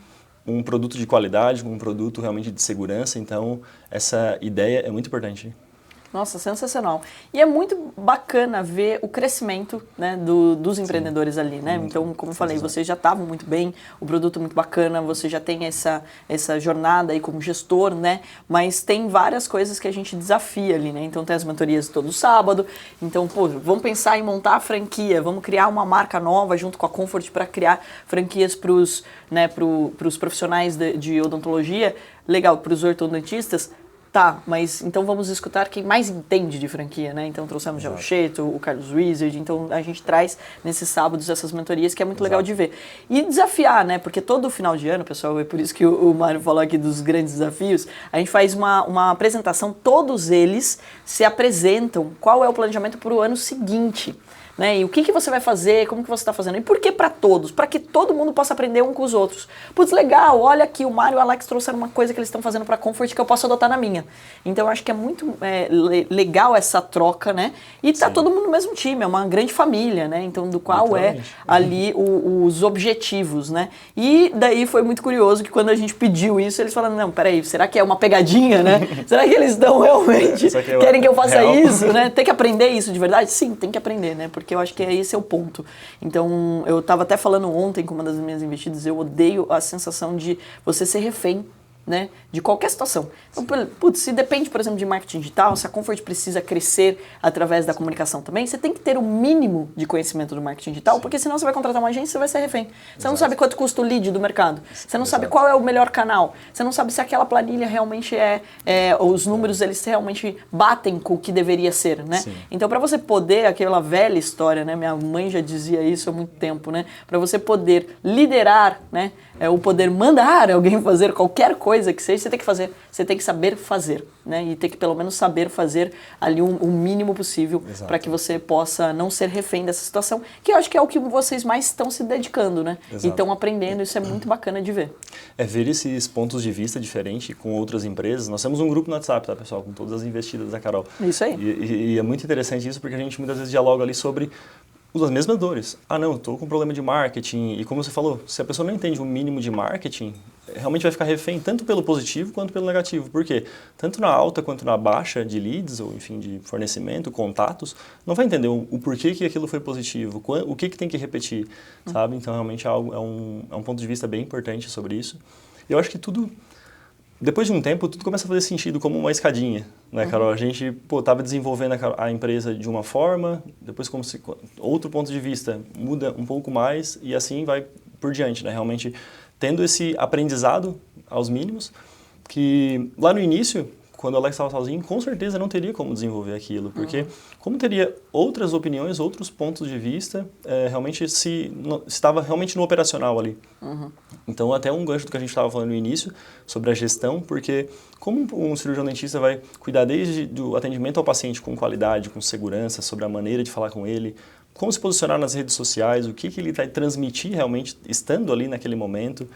um produto de qualidade, com um produto realmente de segurança, então essa ideia é muito importante. Nossa, sensacional. E é muito bacana ver o crescimento, né, dos empreendedores ali, né? Então, como eu falei, vocês já estavam muito bem, o produto é muito bacana, você já tem essa jornada aí como gestor, né? Mas tem várias coisas que a gente desafia ali, né? Então, tem as mentorias todo sábado. Então, pô, vamos pensar em montar a franquia, vamos criar uma marca nova junto com a Comfort para criar franquias para os profissionais de odontologia. Legal, para os ortodontistas. Tá, mas então vamos escutar quem mais entende de franquia, né? Então trouxemos já o Cheto, o Carlos Wizard, então a gente traz nesses sábados essas mentorias que é muito legal de ver. E desafiar, né? Porque todo final de ano, pessoal, é por isso que o Mário falou aqui dos grandes desafios, a gente faz uma apresentação, todos eles se apresentam qual é o planejamento para o ano seguinte. Né? E o que você vai fazer, como que você está fazendo. E por que para todos? Para que todo mundo possa aprender um com os outros. Putz, legal, olha aqui, o Mário e o Alex trouxeram uma coisa que eles estão fazendo para a Comfort que eu posso adotar na minha. Então eu acho que é muito legal essa troca, né? E tá todo mundo no mesmo time, é uma grande família, né? Então do qual é ali os objetivos, né? E daí foi muito curioso que quando a gente pediu isso, eles falaram, não, peraí, será que é uma pegadinha, né? Será que eles estão realmente querem que eu faça isso, né? Tem que aprender isso de verdade? Sim, tem que aprender, né? Porque eu acho que esse é o ponto. Então, eu estava até falando ontem com uma das minhas investidas, eu odeio a sensação de você ser refém, né, de qualquer situação. Então, putz, se depende, por exemplo, de marketing digital, se a Comfort precisa crescer através da comunicação também, você tem que ter o mínimo de conhecimento do marketing digital, porque senão você vai contratar uma agência e você vai ser refém. Você não sabe quanto custa o lead do mercado, você não sabe qual é o melhor canal, você não sabe se aquela planilha realmente os números eles realmente batem com o que deveria ser, né? Então, para você poder, aquela velha história, né, minha mãe já dizia isso há muito tempo, né, para você poder liderar, né, o poder mandar alguém fazer qualquer coisa que seja, você tem que fazer, você tem que saber fazer, né? E tem que pelo menos saber fazer ali o mínimo possível para que você possa não ser refém dessa situação, que eu acho que é o que vocês mais estão se dedicando, né? E estão aprendendo, isso é muito bacana de ver. É ver esses pontos de vista diferentes com outras empresas. Nós temos um grupo no WhatsApp, tá, pessoal? Com todas as investidas da Carol. Isso aí. E é muito interessante isso porque a gente muitas vezes dialoga ali sobre as mesmas dores. Ah, não, estou com problema de marketing. E como você falou, se a pessoa não entende o mínimo de marketing, realmente vai ficar refém tanto pelo positivo quanto pelo negativo. Por quê? Tanto na alta quanto na baixa de leads, ou enfim, de fornecimento, contatos, não vai entender o porquê que aquilo foi positivo, o que tem que repetir, sabe? Então, realmente é um ponto de vista bem importante sobre isso. E eu acho que tudo... Depois de um tempo, tudo começa a fazer sentido como uma escadinha, né, Carol? A gente estava desenvolvendo a empresa de uma forma, depois outro ponto de vista muda um pouco mais e assim vai por diante, né? Realmente tendo esse aprendizado aos mínimos, que lá no início, quando o Alex estava sozinho, com certeza não teria como desenvolver aquilo, porque como teria outras opiniões, outros pontos de vista, realmente estava realmente no operacional ali. Então, até um gancho do que a gente estava falando no início, sobre a gestão, porque como um cirurgião dentista vai cuidar desde do atendimento ao paciente com qualidade, com segurança, sobre a maneira de falar com ele, como se posicionar nas redes sociais, o que ele vai transmitir realmente estando ali naquele momento.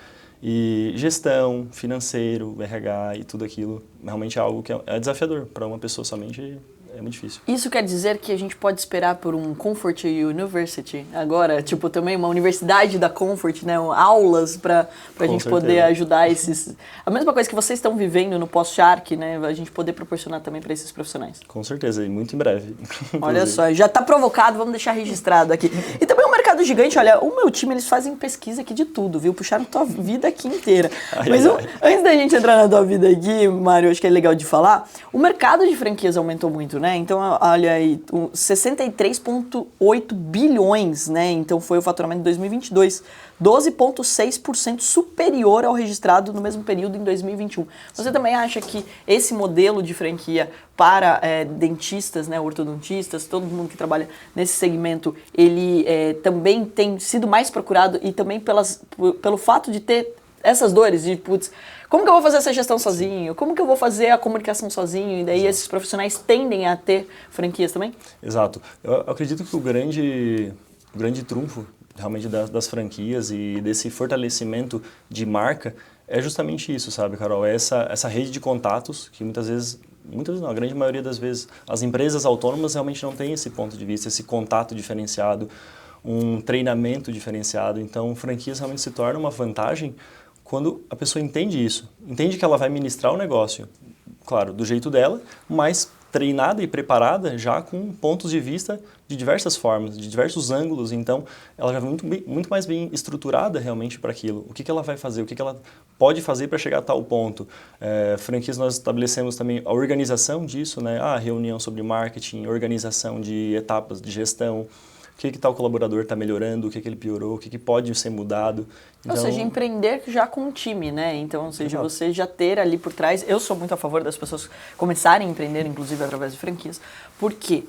E gestão, financeiro, RH e tudo aquilo, realmente é algo que é desafiador. Para uma pessoa somente é muito difícil. Isso quer dizer que a gente pode esperar por um Comfort University agora? Tipo, também uma universidade da Comfort, né? Aulas para a gente poder ajudar esses... A mesma coisa que vocês estão vivendo no pós-Shark, né? A gente poder proporcionar também para esses profissionais. Com certeza, e muito em breve. Olha só, já está provocado, vamos deixar registrado aqui. E também um mercado gigante, olha, o meu time, eles fazem pesquisa aqui de tudo, viu? Puxaram tua vida aqui inteira. Mas antes da gente entrar na tua vida aqui, Mário, acho que é legal de falar, o mercado de franquias aumentou muito, né? Então, olha aí, 63,8 bilhões, né? Então, foi o faturamento de 2022, 12,6% superior ao registrado no mesmo período em 2021. Você também acha que esse modelo de franquia para dentistas, né, ortodontistas, todo mundo que trabalha nesse segmento, ele também tem sido mais procurado e também pelo fato de ter essas dores de, putz, como que eu vou fazer essa gestão sozinho? Como que eu vou fazer a comunicação sozinho? E daí esses profissionais tendem a ter franquias também? Exato. Eu acredito que o grande trunfo realmente das franquias e desse fortalecimento de marca é justamente isso, sabe, Carol? É essa rede de contatos que muitas não, a grande maioria das vezes, as empresas autônomas realmente não têm esse ponto de vista, esse contato diferenciado, um treinamento diferenciado. Então, franquias realmente se tornam uma vantagem quando a pessoa entende isso, entende que ela vai ministrar o negócio, claro, do jeito dela, mas treinada e preparada já com pontos de vista de diversas formas, de diversos ângulos, então ela já vai muito mais bem estruturada realmente para aquilo. O que ela vai fazer, o que ela pode fazer para chegar a tal ponto. Franquias nós estabelecemos também a organização disso, né? A reunião sobre marketing, organização de etapas de gestão, o que tal colaborador está melhorando, o que ele piorou, o que pode ser mudado. Então, ou seja, empreender já com um time, né? Então, ou seja, você já ter ali por trás... Eu sou muito a favor das pessoas começarem a empreender, inclusive através de franquias. Por quê?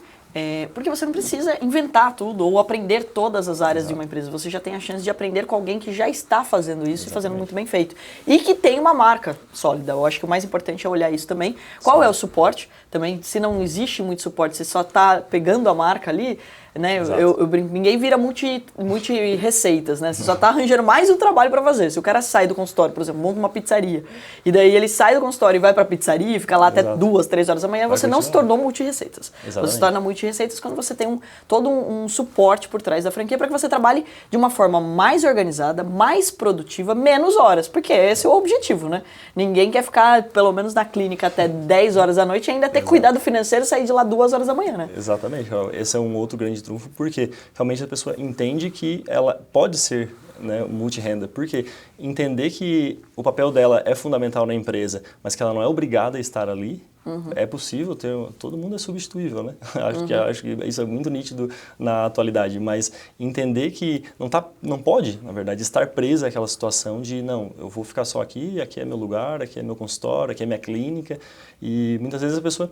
Porque você não precisa inventar tudo ou aprender todas as áreas de uma empresa. Você já tem a chance de aprender com alguém que já está fazendo isso e fazendo muito bem feito. E que tem uma marca sólida. Eu acho que o mais importante é olhar isso também. Qual é o suporte? Também, se não existe muito suporte, você só está pegando a marca ali... Né? Eu brinco, ninguém vira multi-receitas, né? Você só está arranjando mais um trabalho para fazer. Se o cara sai do consultório, por exemplo, monta uma pizzaria, e daí ele sai do consultório e vai para a pizzaria e fica lá até 2, 3 horas da manhã, você não se tornou multi-receitas. Você se torna multi-receitas quando você tem todo um suporte por trás da franquia para que você trabalhe de uma forma mais organizada, mais produtiva, menos horas, porque esse é o objetivo, né? Ninguém quer ficar, pelo menos na clínica, até 10 horas da noite e ainda ter cuidado financeiro e sair de lá 2 horas da manhã, né? Exatamente. Esse é um outro grande trunfo, porque realmente a pessoa entende que ela pode ser, né, multi-renda, porque entender que o papel dela é fundamental na empresa, mas que ela não é obrigada a estar ali, é possível todo mundo é substituível, né? Acho que isso é muito nítido na atualidade, mas entender que não pode, na verdade, estar presa àquela situação de, não, eu vou ficar só aqui é meu lugar, aqui é meu consultório, aqui é minha clínica, e muitas vezes a pessoa,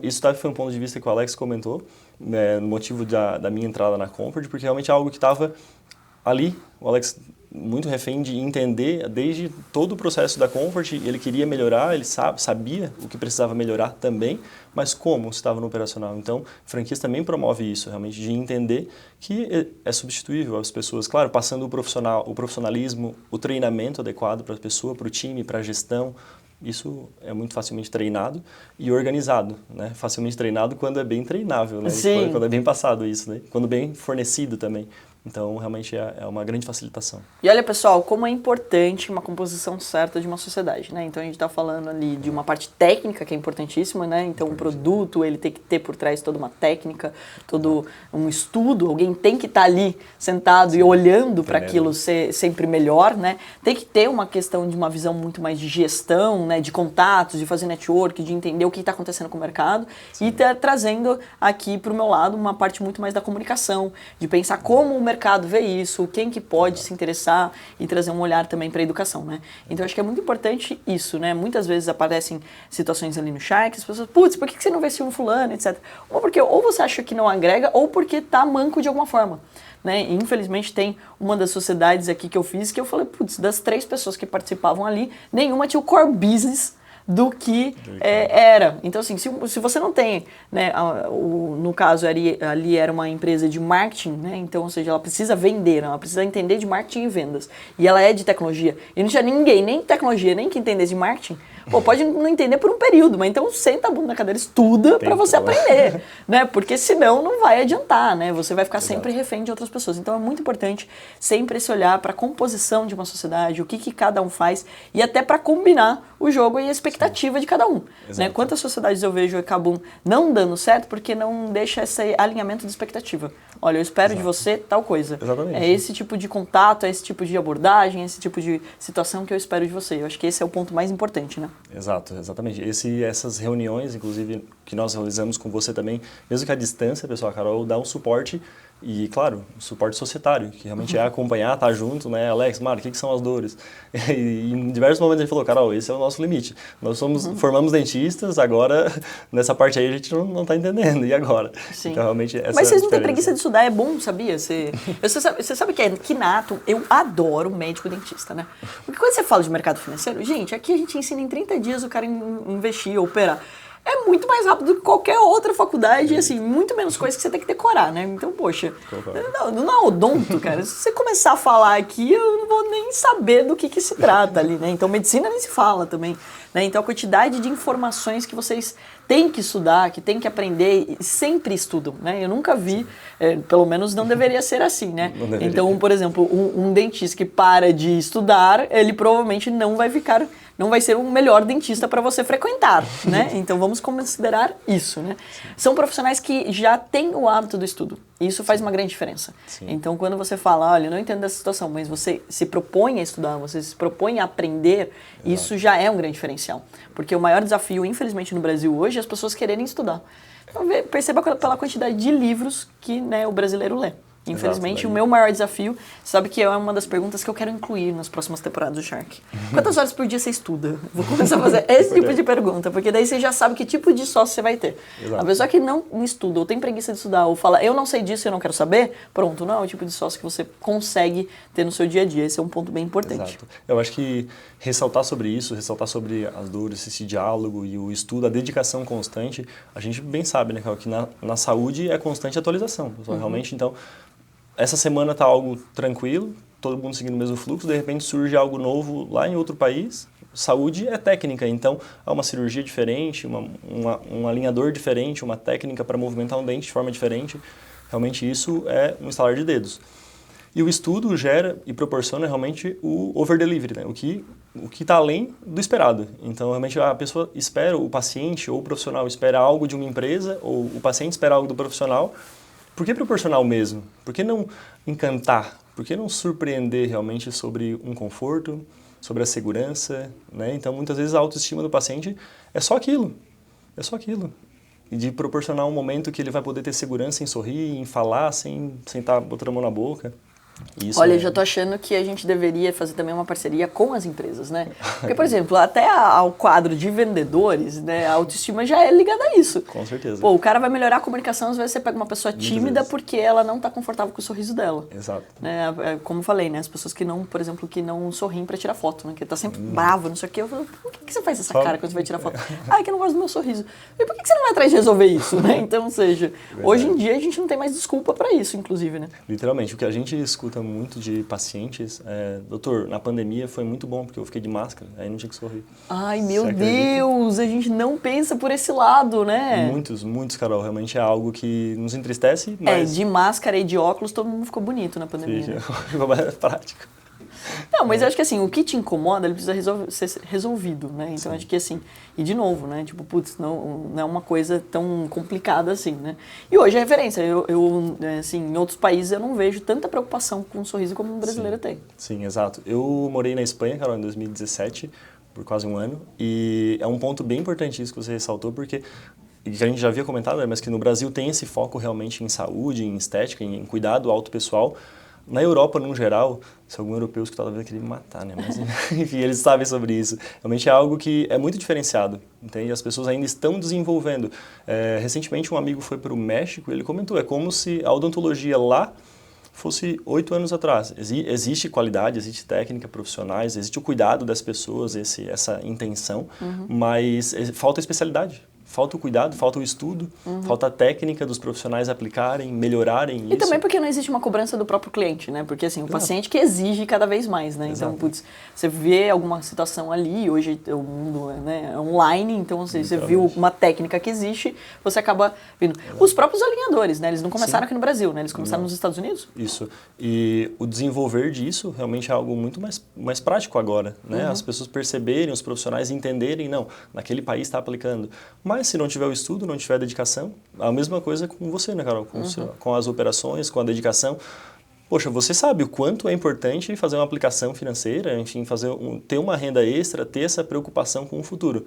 isso foi um ponto de vista que o Alex comentou, né, no motivo da minha entrada na Comfort, porque realmente é algo que estava ali, o Alex muito refém de entender desde todo o processo da Comfort, ele queria melhorar, ele sabia o que precisava melhorar também, mas como estava no operacional. Então, franquias também promove isso, realmente, de entender que é substituível as pessoas, claro, passando o profissionalismo, o treinamento adequado para a pessoa, para o time, para a gestão. Isso é muito facilmente treinado e organizado, né? Facilmente treinado quando é bem treinável, né? Sim. Quando é bem passado isso, né? Quando bem fornecido também. Então, realmente é uma grande facilitação. E olha, pessoal, como é importante uma composição certa de uma sociedade, né? Então, a gente está falando ali de uma parte técnica, que é importantíssima, né? Então, um produto, ele tem que ter por trás toda uma técnica, todo um estudo, alguém tem que estar ali sentado e olhando para aquilo ser sempre melhor, né? Tem que ter uma questão de uma visão muito mais de gestão, né? De contatos, de fazer network, de entender o que está acontecendo com o mercado. Sim. E tá trazendo aqui para o meu lado uma parte muito mais da comunicação, de pensar como o mercado vê isso, quem que pode se interessar e trazer um olhar também para a educação, né? Então, acho que é muito importante isso, né? Muitas vezes aparecem situações ali no Shark, as pessoas, putz, por que você não vê se um fulano, etc. Ou porque ou você acha que não agrega, ou porque tá manco de alguma forma, né? E, infelizmente, tem uma das sociedades aqui que eu fiz que eu falei, putz, das 3 pessoas que participavam ali, nenhuma tinha o core business do que era. Então, assim, se você não tem, né, no caso ali era uma empresa de marketing, né, então, ou seja, ela precisa vender, ela precisa entender de marketing e vendas, e ela é de tecnologia, e não tinha ninguém, nem tecnologia, nem que entendesse de marketing, pô, pode não entender por um período, mas então senta a bunda na cadeira, estuda para você aprender, né, porque senão não vai adiantar, né, você vai ficar sempre refém de outras pessoas. Então é muito importante sempre esse olhar para a composição de uma sociedade, o que cada um faz, e até para combinar o jogo e a expectativa de cada um. Né? Quantas sociedades eu vejo acabam não dando certo porque não deixa esse alinhamento de expectativa. Olha, eu espero de você tal coisa. Exatamente. É esse tipo de contato, é esse tipo de abordagem, é esse tipo de situação que eu espero de você. Eu acho que esse é o ponto mais importante, né? Exato, exatamente. Essas reuniões, inclusive, que nós realizamos com você também, mesmo que à distância, pessoal, a Carol dá um suporte e, claro, um suporte societário, que realmente é acompanhar, estar junto, né? Alex, Mário, o que são as dores? E em diversos momentos a gente falou, Carol, esse é o nosso limite. Nós formamos dentistas, agora, nessa parte aí a gente não está entendendo, e agora? Sim. Então, realmente, essa Mas vocês não têm diferença. preguiça de estudar, é bom, sabia? Você sabe que nato, eu adoro médico dentista, né? Porque quando você fala de mercado financeiro, gente, aqui a gente ensina em 30 dias o cara investir, operar. É muito mais rápido do que qualquer outra faculdade, e assim, muito menos coisa que você tem que decorar, né? Então, poxa, não é odonto, cara. Se você começar a falar aqui, eu não vou nem saber do que se trata ali, né? Então, medicina nem se fala também, né? Então, a quantidade de informações que vocês têm que estudar, que têm que aprender, sempre estudam, né? Eu nunca vi, pelo menos não deveria ser assim, né? Então, por exemplo, um dentista que para de estudar, ele provavelmente não vai ser o melhor dentista para você frequentar, né? Então vamos considerar isso, né? São profissionais que já têm o hábito do estudo. E isso faz uma grande diferença. Sim. Então quando você fala, olha, eu não entendo dessa situação, mas você se propõe a estudar, você se propõe a aprender, isso já é um grande diferencial. Porque o maior desafio, infelizmente, no Brasil hoje é as pessoas quererem estudar. Então, perceba pela quantidade de livros que, né, o brasileiro lê. Infelizmente, o meu maior desafio, sabe que é uma das perguntas que eu quero incluir nas próximas temporadas do Shark. Quantas horas por dia você estuda? Vou começar a fazer esse tipo de pergunta, porque daí você já sabe que tipo de sócio você vai ter. Exato. A pessoa que não estuda, ou tem preguiça de estudar, ou fala, eu não sei disso, eu não quero saber, pronto, não é o tipo de sócio que você consegue ter no seu dia a dia. Esse é um ponto bem importante. Exato. Eu acho que ressaltar sobre isso, ressaltar sobre as dores, esse diálogo e o estudo, a dedicação constante, a gente bem sabe, né, que na saúde é constante atualização. Pessoal. Realmente, então, essa semana está algo tranquilo, todo mundo seguindo o mesmo fluxo, de repente surge algo novo lá em outro país. Saúde é técnica, então há uma cirurgia diferente, um alinhador diferente, uma técnica para movimentar um dente de forma diferente. Realmente isso é um estalar de dedos. E o estudo gera e proporciona realmente o over-delivery, né? O que está além do esperado. Então, realmente, a pessoa espera, o paciente ou o profissional espera algo de uma empresa, ou o paciente espera algo do profissional. Por que proporcionar o mesmo? Por que não encantar? Por que não surpreender realmente sobre um conforto, sobre a segurança? Né? Então, muitas vezes a autoestima do paciente é só aquilo. É só aquilo. E de proporcionar um momento que ele vai poder ter segurança em sorrir, em falar, sem estar botando a mão na boca. Isso. Olha, eu já tô achando que a gente deveria fazer também uma parceria com as empresas, né? Porque, por exemplo, até ao quadro de vendedores, né, a autoestima já é ligada a isso. Com certeza. Pô, o cara vai melhorar a comunicação, às vezes você pega uma pessoa tímida porque ela não tá confortável com o sorriso dela. Exato. Né? Como eu falei, né, as pessoas que não, por exemplo, que não sorriem pra tirar foto, né, que tá sempre bravo, não sei o quê. Eu falo, por que você faz essa cara quando você vai tirar foto? Ah, é que eu não gosto do meu sorriso. E por que você não vai atrás de resolver isso, né? Então, ou seja, hoje em dia a gente não tem mais desculpa pra isso, inclusive, né? Literalmente, o que a gente escuta muito de pacientes, doutor, na pandemia foi muito bom, porque eu fiquei de máscara, aí não tinha que sorrir. Ai, meu Deus, a gente não pensa por esse lado, né? Muitos, Carol, realmente é algo que nos entristece, mas... de máscara e de óculos todo mundo ficou bonito na pandemia. Né? Ficou mais prático. Não, mas eu acho que assim, o que te incomoda, ele precisa ser resolvido, né? Então, acho que assim, e de novo, né? Tipo, putz, não é uma coisa tão complicada assim, né? E hoje é referência, assim, em outros países eu não vejo tanta preocupação com o sorriso como o brasileiro tem. Sim, exato. Eu morei na Espanha, Carol, em 2017, por quase um ano, e é um ponto bem importante isso que você ressaltou, porque que a gente já havia comentado, né, mas que no Brasil tem esse foco realmente em saúde, em estética, em cuidado autopessoal. Na Europa, no geral, se algum europeu escutar, talvez queria me matar, né? Mas, enfim, eles sabem sobre isso. Realmente é algo que é muito diferenciado, entende? As pessoas ainda estão desenvolvendo. Recentemente, um amigo foi para o México e ele comentou, é como se a odontologia lá fosse 8 anos atrás. Existe qualidade, existe técnica, profissionais, existe o cuidado das pessoas, essa intenção, mas falta especialidade. Falta o cuidado, falta o estudo, falta a técnica dos profissionais aplicarem, melhorarem isso. E também porque não existe uma cobrança do próprio cliente, né? Porque assim, o paciente que exige cada vez mais, né? Então, putz, você vê alguma situação ali, hoje o mundo é online, então você viu uma técnica que existe, você acaba vendo. Os próprios alinhadores, né? Eles não começaram aqui no Brasil, né? Eles começaram nos Estados Unidos. Isso. E o desenvolver disso realmente é algo muito mais prático agora, né? As pessoas perceberem, os profissionais entenderem, não, naquele país está aplicando. Mas se não tiver o estudo, não tiver a dedicação, a mesma coisa com você, né, Carol? Com as operações, com a dedicação. Poxa, você sabe o quanto é importante fazer uma aplicação financeira, enfim, ter uma renda extra, ter essa preocupação com o futuro.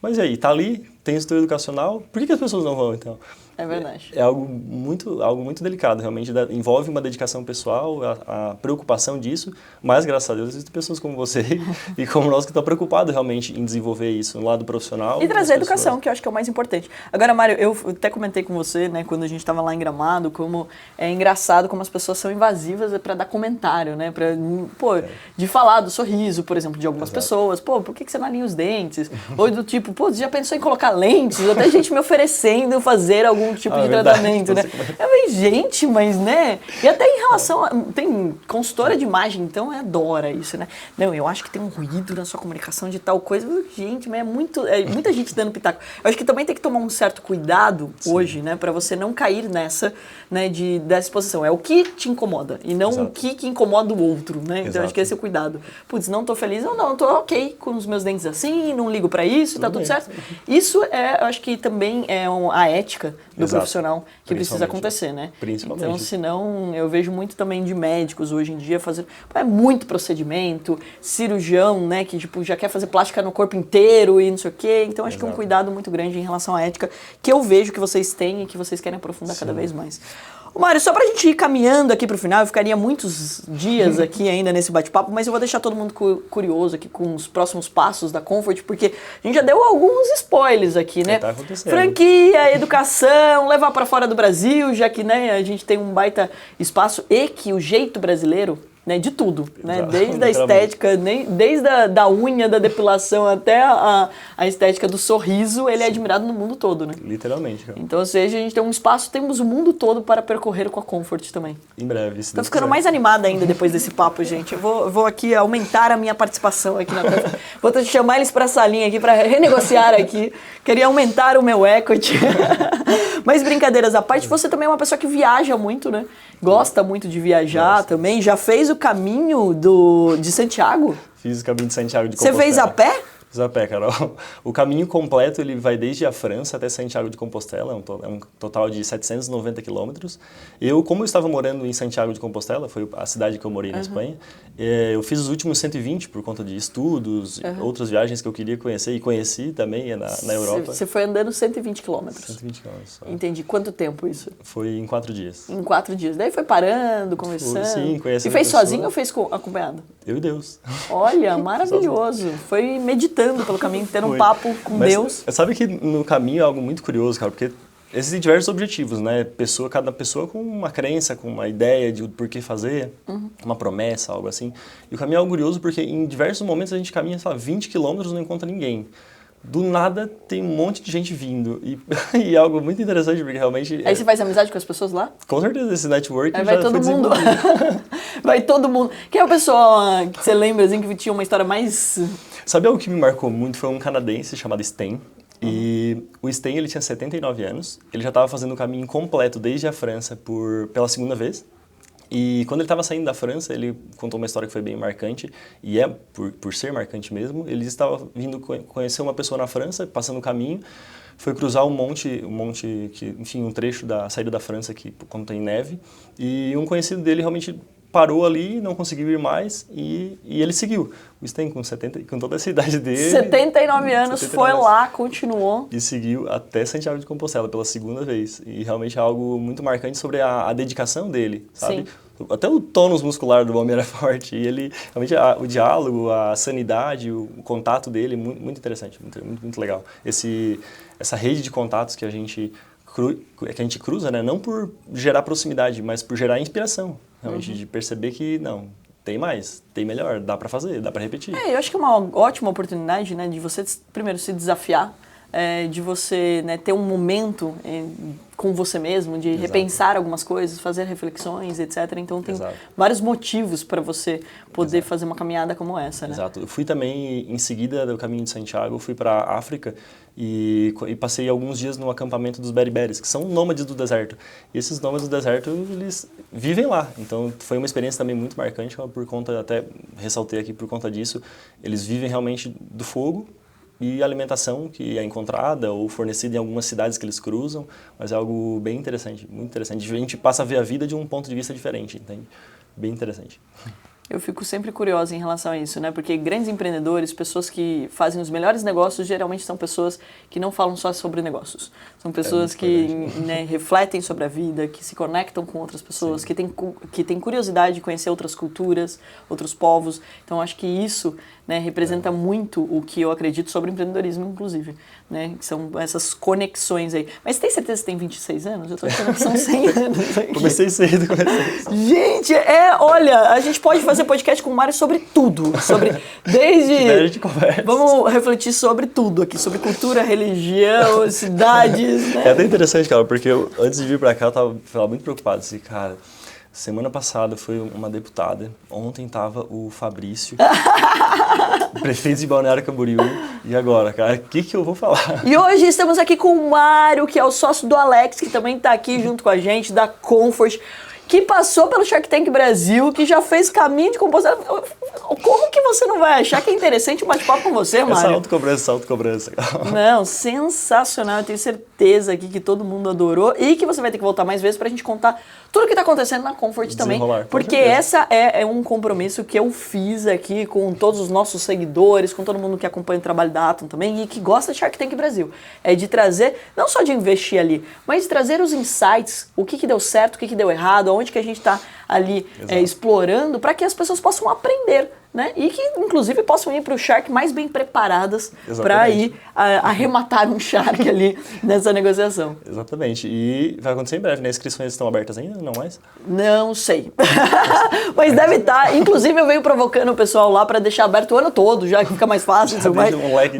Mas e aí, tá ali, tem estudo educacional, por que as pessoas não vão, então? É verdade. É algo muito delicado, realmente. Envolve uma dedicação pessoal, a preocupação disso, mas, graças a Deus, existem pessoas como você e como nós que estão preocupados realmente em desenvolver isso no lado profissional. E trazer educação, que eu acho que é o mais importante. Agora, Mário, eu até comentei com você, né, quando a gente estava lá em Gramado, como é engraçado como as pessoas são invasivas para dar comentário, né, de falar do sorriso, por exemplo, de algumas pessoas. Pô, por que você não alinha os dentes? Ou do tipo, pô, você já pensou em colocar lentes? Até gente me oferecendo fazer algum tipo de tratamento, né? Eu falei, gente, mas, né? E até em relação tem consultora de imagem, então adora isso, né? Não, eu acho que tem um ruído na sua comunicação de tal coisa. Gente, mas muita gente dando pitaco. Eu acho que também tem que tomar um certo cuidado hoje, né? Pra você não cair nessa, né? Dessa exposição. É o que te incomoda e não o que incomoda o outro, né? Então, eu acho que esse é o cuidado. Putz, não tô feliz, ou não, tô ok com os meus dentes assim, não ligo pra isso, tá tudo certo. Isso eu acho que também é a ética do profissional que precisa acontecer, né? Principalmente. Então, senão, eu vejo muito também de médicos hoje em dia fazendo muito procedimento, cirurgião, né, que tipo, já quer fazer plástica no corpo inteiro e não sei o quê. Então, acho que é um cuidado muito grande em relação à ética que eu vejo que vocês têm e que vocês querem aprofundar cada vez mais. Ô, Mário, só pra gente ir caminhando aqui pro final, eu ficaria muitos dias aqui ainda nesse bate-papo, mas eu vou deixar todo mundo curioso aqui com os próximos passos da Comfort, porque a gente já deu alguns spoilers aqui, né? Tá acontecendo. Franquia, educação, levar pra fora do Brasil, já que, né, a gente tem um baita espaço e que o jeito brasileiro, né, de tudo, né, desde a estética, desde a unha, da depilação até a estética do sorriso, ele é admirado no mundo todo, né? Literalmente. Cara. Então, ou seja, a gente tem um espaço, temos o mundo todo para percorrer com a Comfort também. Em breve. Tô ficando mais animada ainda depois desse papo, gente. Eu vou aqui aumentar a minha participação aqui na Comfort. Vou chamar eles para a salinha aqui, para renegociar aqui. Queria aumentar o meu equity. Mas brincadeiras à parte, você também é uma pessoa que viaja muito, né? Gosta muito de viajar também. Já fez o caminho de Santiago? Fiz o caminho de Santiago de Compostela. Você fez a pé? Fiz a pé, Carol. O caminho completo ele vai desde a França até Santiago de Compostela, é um total de 790 quilômetros. Como eu estava morando em Santiago de Compostela, foi a cidade que eu morei na Espanha, eu fiz os últimos 120 por conta de estudos, outras viagens que eu queria conhecer e conheci também na Europa. Você foi andando 120 quilômetros? 120 quilômetros. Entendi. Quanto tempo isso? Foi em 4 dias. Em 4 dias. Daí foi parando, conversando? Sim, conhecendo. E fez sozinho ou fez acompanhado? Eu e Deus. Olha, maravilhoso. Foi meditando pelo caminho, tendo um papo com Deus. Sabe que no caminho é algo muito curioso, cara, porque existem diversos objetivos, né? Cada pessoa com uma crença, com uma ideia de por que fazer, uma promessa, algo assim. E o caminho é algo curioso porque em diversos momentos a gente caminha, sei lá, 20 quilômetros e não encontra ninguém. Do nada tem um monte de gente vindo. E é algo muito interessante, porque realmente... Aí você faz amizade com as pessoas lá? Com certeza, esse network aí vai todo mundo. Vai todo mundo. Quem é o pessoal que você lembra, assim, que tinha uma história mais... Sabe algo que me marcou muito? Foi um canadense chamado Sten. E o Sten, ele tinha 79 anos. Ele já estava fazendo o caminho completo desde a França pela segunda vez. E quando ele estava saindo da França, ele contou uma história que foi bem marcante, e por ser marcante mesmo, ele estava vindo conhecer uma pessoa na França, passando o caminho, foi cruzar um monte enfim, um trecho da saída da França que quando tem neve, e um conhecido dele realmente parou ali, não conseguiu ir mais e ele seguiu. O Sten, com toda essa idade dele... 79 anos, foi lá, continuou. E seguiu até Santiago de Compostela pela segunda vez. E realmente é algo muito marcante sobre a dedicação dele, sabe? Sim. Até o tônus muscular do homem era forte. E ele, realmente, o diálogo, a sanidade, o contato dele, muito interessante, muito legal. Essa rede de contatos que a gente cruza, né? Não por gerar proximidade, mas por gerar inspiração. realmente de perceber que não, tem mais, tem melhor, dá para fazer, dá para repetir. Eu acho que é uma ótima oportunidade, né, de você primeiro se desafiar, de você, né, ter um momento com você mesmo, de repensar algumas coisas, fazer reflexões, etc. Então tem vários motivos para você poder fazer uma caminhada como essa, né? Exato. Eu fui também, em seguida do Caminho de Santiago, fui para a África e passei alguns dias no acampamento dos Beriberes, que são nômades do deserto. E esses nômades do deserto, eles vivem lá. Então foi uma experiência também muito marcante, por conta, até ressaltei aqui por conta disso, eles vivem realmente do fogo e alimentação que é encontrada ou fornecida em algumas cidades que eles cruzam, mas é algo bem interessante, muito interessante. A gente passa a ver a vida de um ponto de vista diferente, entende? Bem interessante. Eu fico sempre curiosa em relação a isso, né? Porque grandes empreendedores, pessoas que fazem os melhores negócios, geralmente são pessoas que não falam só sobre negócios. São pessoas que, né, refletem sobre a vida, que se conectam com outras pessoas, que têm curiosidade de conhecer outras culturas, outros povos. Então, acho que isso, né, representa muito o que eu acredito sobre empreendedorismo, inclusive, né? Que são essas conexões aí. Mas tem certeza que você tem 26 anos? Eu tô achando que são 100 anos aqui. Comecei cedo. Gente, olha, a gente pode fazer podcast com o Mário sobre tudo, desde... A gente conversa. Vamos refletir sobre tudo aqui, sobre cultura, religião, cidades, né? É até interessante, cara, porque antes de vir pra cá eu tava muito preocupado, assim, cara... Semana passada foi uma deputada, ontem tava o Fabrício, prefeito de Balneário Camboriú, e agora, cara, o que eu vou falar? E hoje estamos aqui com o Mário, que é o sócio do Alex, que também tá aqui junto com a gente, da Comfort, que passou pelo Shark Tank Brasil, que já fez caminho de composição. Como que você não vai achar que é interessante um bate-papo com você, Mário? Essa autocobrança. Não, sensacional. Eu tenho certeza aqui que todo mundo adorou e que você vai ter que voltar mais vezes pra gente contar tudo o que tá acontecendo na Comfort também. Porque essa é um compromisso que eu fiz aqui com todos os nossos seguidores, com todo mundo que acompanha o trabalho da Atom também e que gosta de Shark Tank Brasil. É de trazer, não só de investir ali, mas de trazer os insights, o que deu certo, o que deu errado, onde que a gente tá ali explorando para que as pessoas possam aprender, né? E que, inclusive, possam ir para o Shark mais bem preparadas para ir arrematar um Shark ali nessa negociação. Exatamente. E vai acontecer em breve, né? As inscrições estão abertas ainda, não mais? Não sei. Mas deve estar. Inclusive, eu venho provocando o pessoal lá para deixar aberto o ano todo, já que fica mais fácil.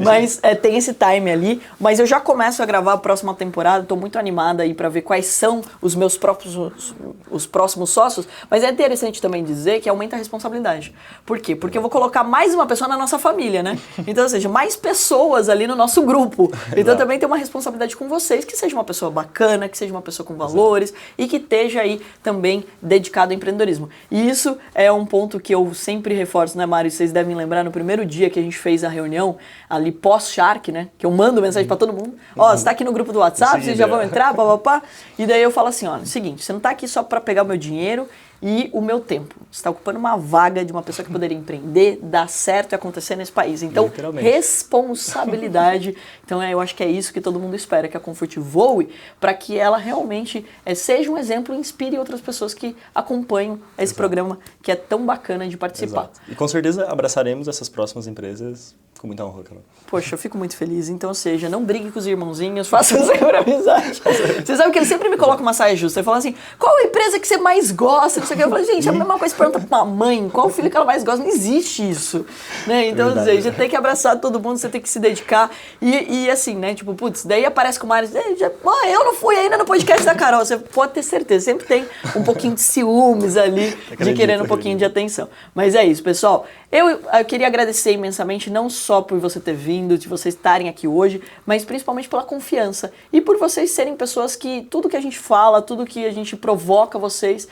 Mas tem esse time ali. Mas eu já começo a gravar a próxima temporada. Estou muito animada aí para ver quais são os meus próximos sócios. Mas é interessante também dizer que aumenta a responsabilidade. Por quê? Porque eu vou colocar mais uma pessoa na nossa família, né? Então, ou seja, mais pessoas ali no nosso grupo. Então, também tem uma responsabilidade com vocês, que seja uma pessoa bacana, que seja uma pessoa com valores e que esteja aí também dedicado ao empreendedorismo. E isso é um ponto que eu sempre reforço, né, Mário? Vocês devem lembrar no primeiro dia que a gente fez a reunião ali pós-Shark, né? Que eu mando mensagem pra todo mundo. Ó, você tá aqui no grupo do WhatsApp, vocês já vão entrar, papapá. E daí eu falo assim, ó, seguinte, você não tá aqui só pra pegar o meu dinheiro e o meu tempo. Você está ocupando uma vaga de uma pessoa que poderia empreender, dar certo e acontecer nesse país. Então, responsabilidade. Então, eu acho que é isso que todo mundo espera, que a Comfort voe para que ela realmente seja um exemplo e inspire outras pessoas que acompanham esse programa que é tão bacana de participar. Exato. E com certeza abraçaremos essas próximas empresas com muita honra, cara. Poxa, eu fico muito feliz. Então, ou seja, não brigue com os irmãozinhos, faça sempre amizade. Você sabe que ele sempre me coloca uma saia justa. Ele fala assim, qual a empresa que você mais gosta? Não sei o que. Eu falo, gente, é a mesma coisa que pergunta pra uma mãe, qual o filho que ela mais gosta? Não existe isso. Né? Então, ou seja, tem que abraçar todo mundo, você tem que se dedicar. E assim, né? Tipo, putz, daí aparece com o Mário, eu não fui ainda no podcast da Carol. Você pode ter certeza, sempre tem um pouquinho de ciúmes ali, de querendo um pouquinho de atenção. Mas é isso, pessoal. Eu queria agradecer imensamente, não só por você ter vindo, de vocês estarem aqui hoje, mas principalmente pela confiança e por vocês serem pessoas que tudo que a gente fala, tudo que a gente provoca vocês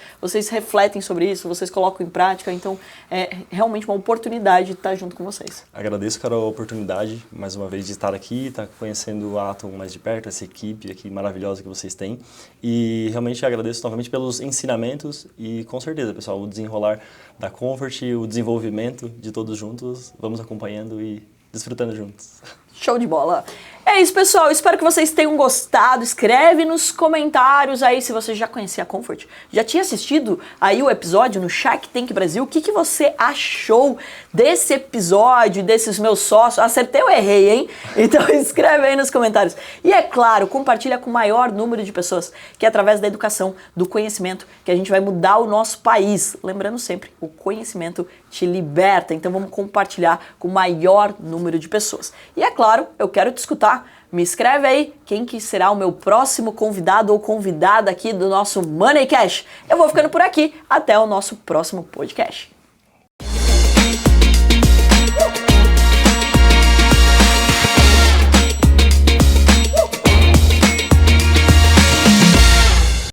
refletem sobre isso, vocês colocam em prática, então é realmente uma oportunidade de estar junto com vocês. Agradeço, Carol, a oportunidade, mais uma vez, de estar aqui, estar conhecendo a Atom mais de perto, essa equipe aqui maravilhosa que vocês têm, e realmente agradeço novamente pelos ensinamentos e, com certeza, pessoal, o desenrolar da Comfort, o desenvolvimento de todos juntos, vamos acompanhando e desfrutando juntos. Show de bola! É isso, pessoal. Espero que vocês tenham gostado. Escreve nos comentários aí se você já conhecia a Comfort. Já tinha assistido aí o episódio no Shark Tank Brasil? O que você achou desse episódio, desses meus sócios? Acertei ou errei, hein? Então escreve aí nos comentários. E é claro, compartilha com o maior número de pessoas, que é através da educação, do conhecimento, que a gente vai mudar o nosso país. Lembrando sempre, o conhecimento te liberta. Então vamos compartilhar com o maior número de pessoas. E é claro, eu quero te escutar. Me escreve aí quem que será o meu próximo convidado ou convidada aqui do nosso Money Cash. Eu vou ficando por aqui. Até o nosso próximo podcast.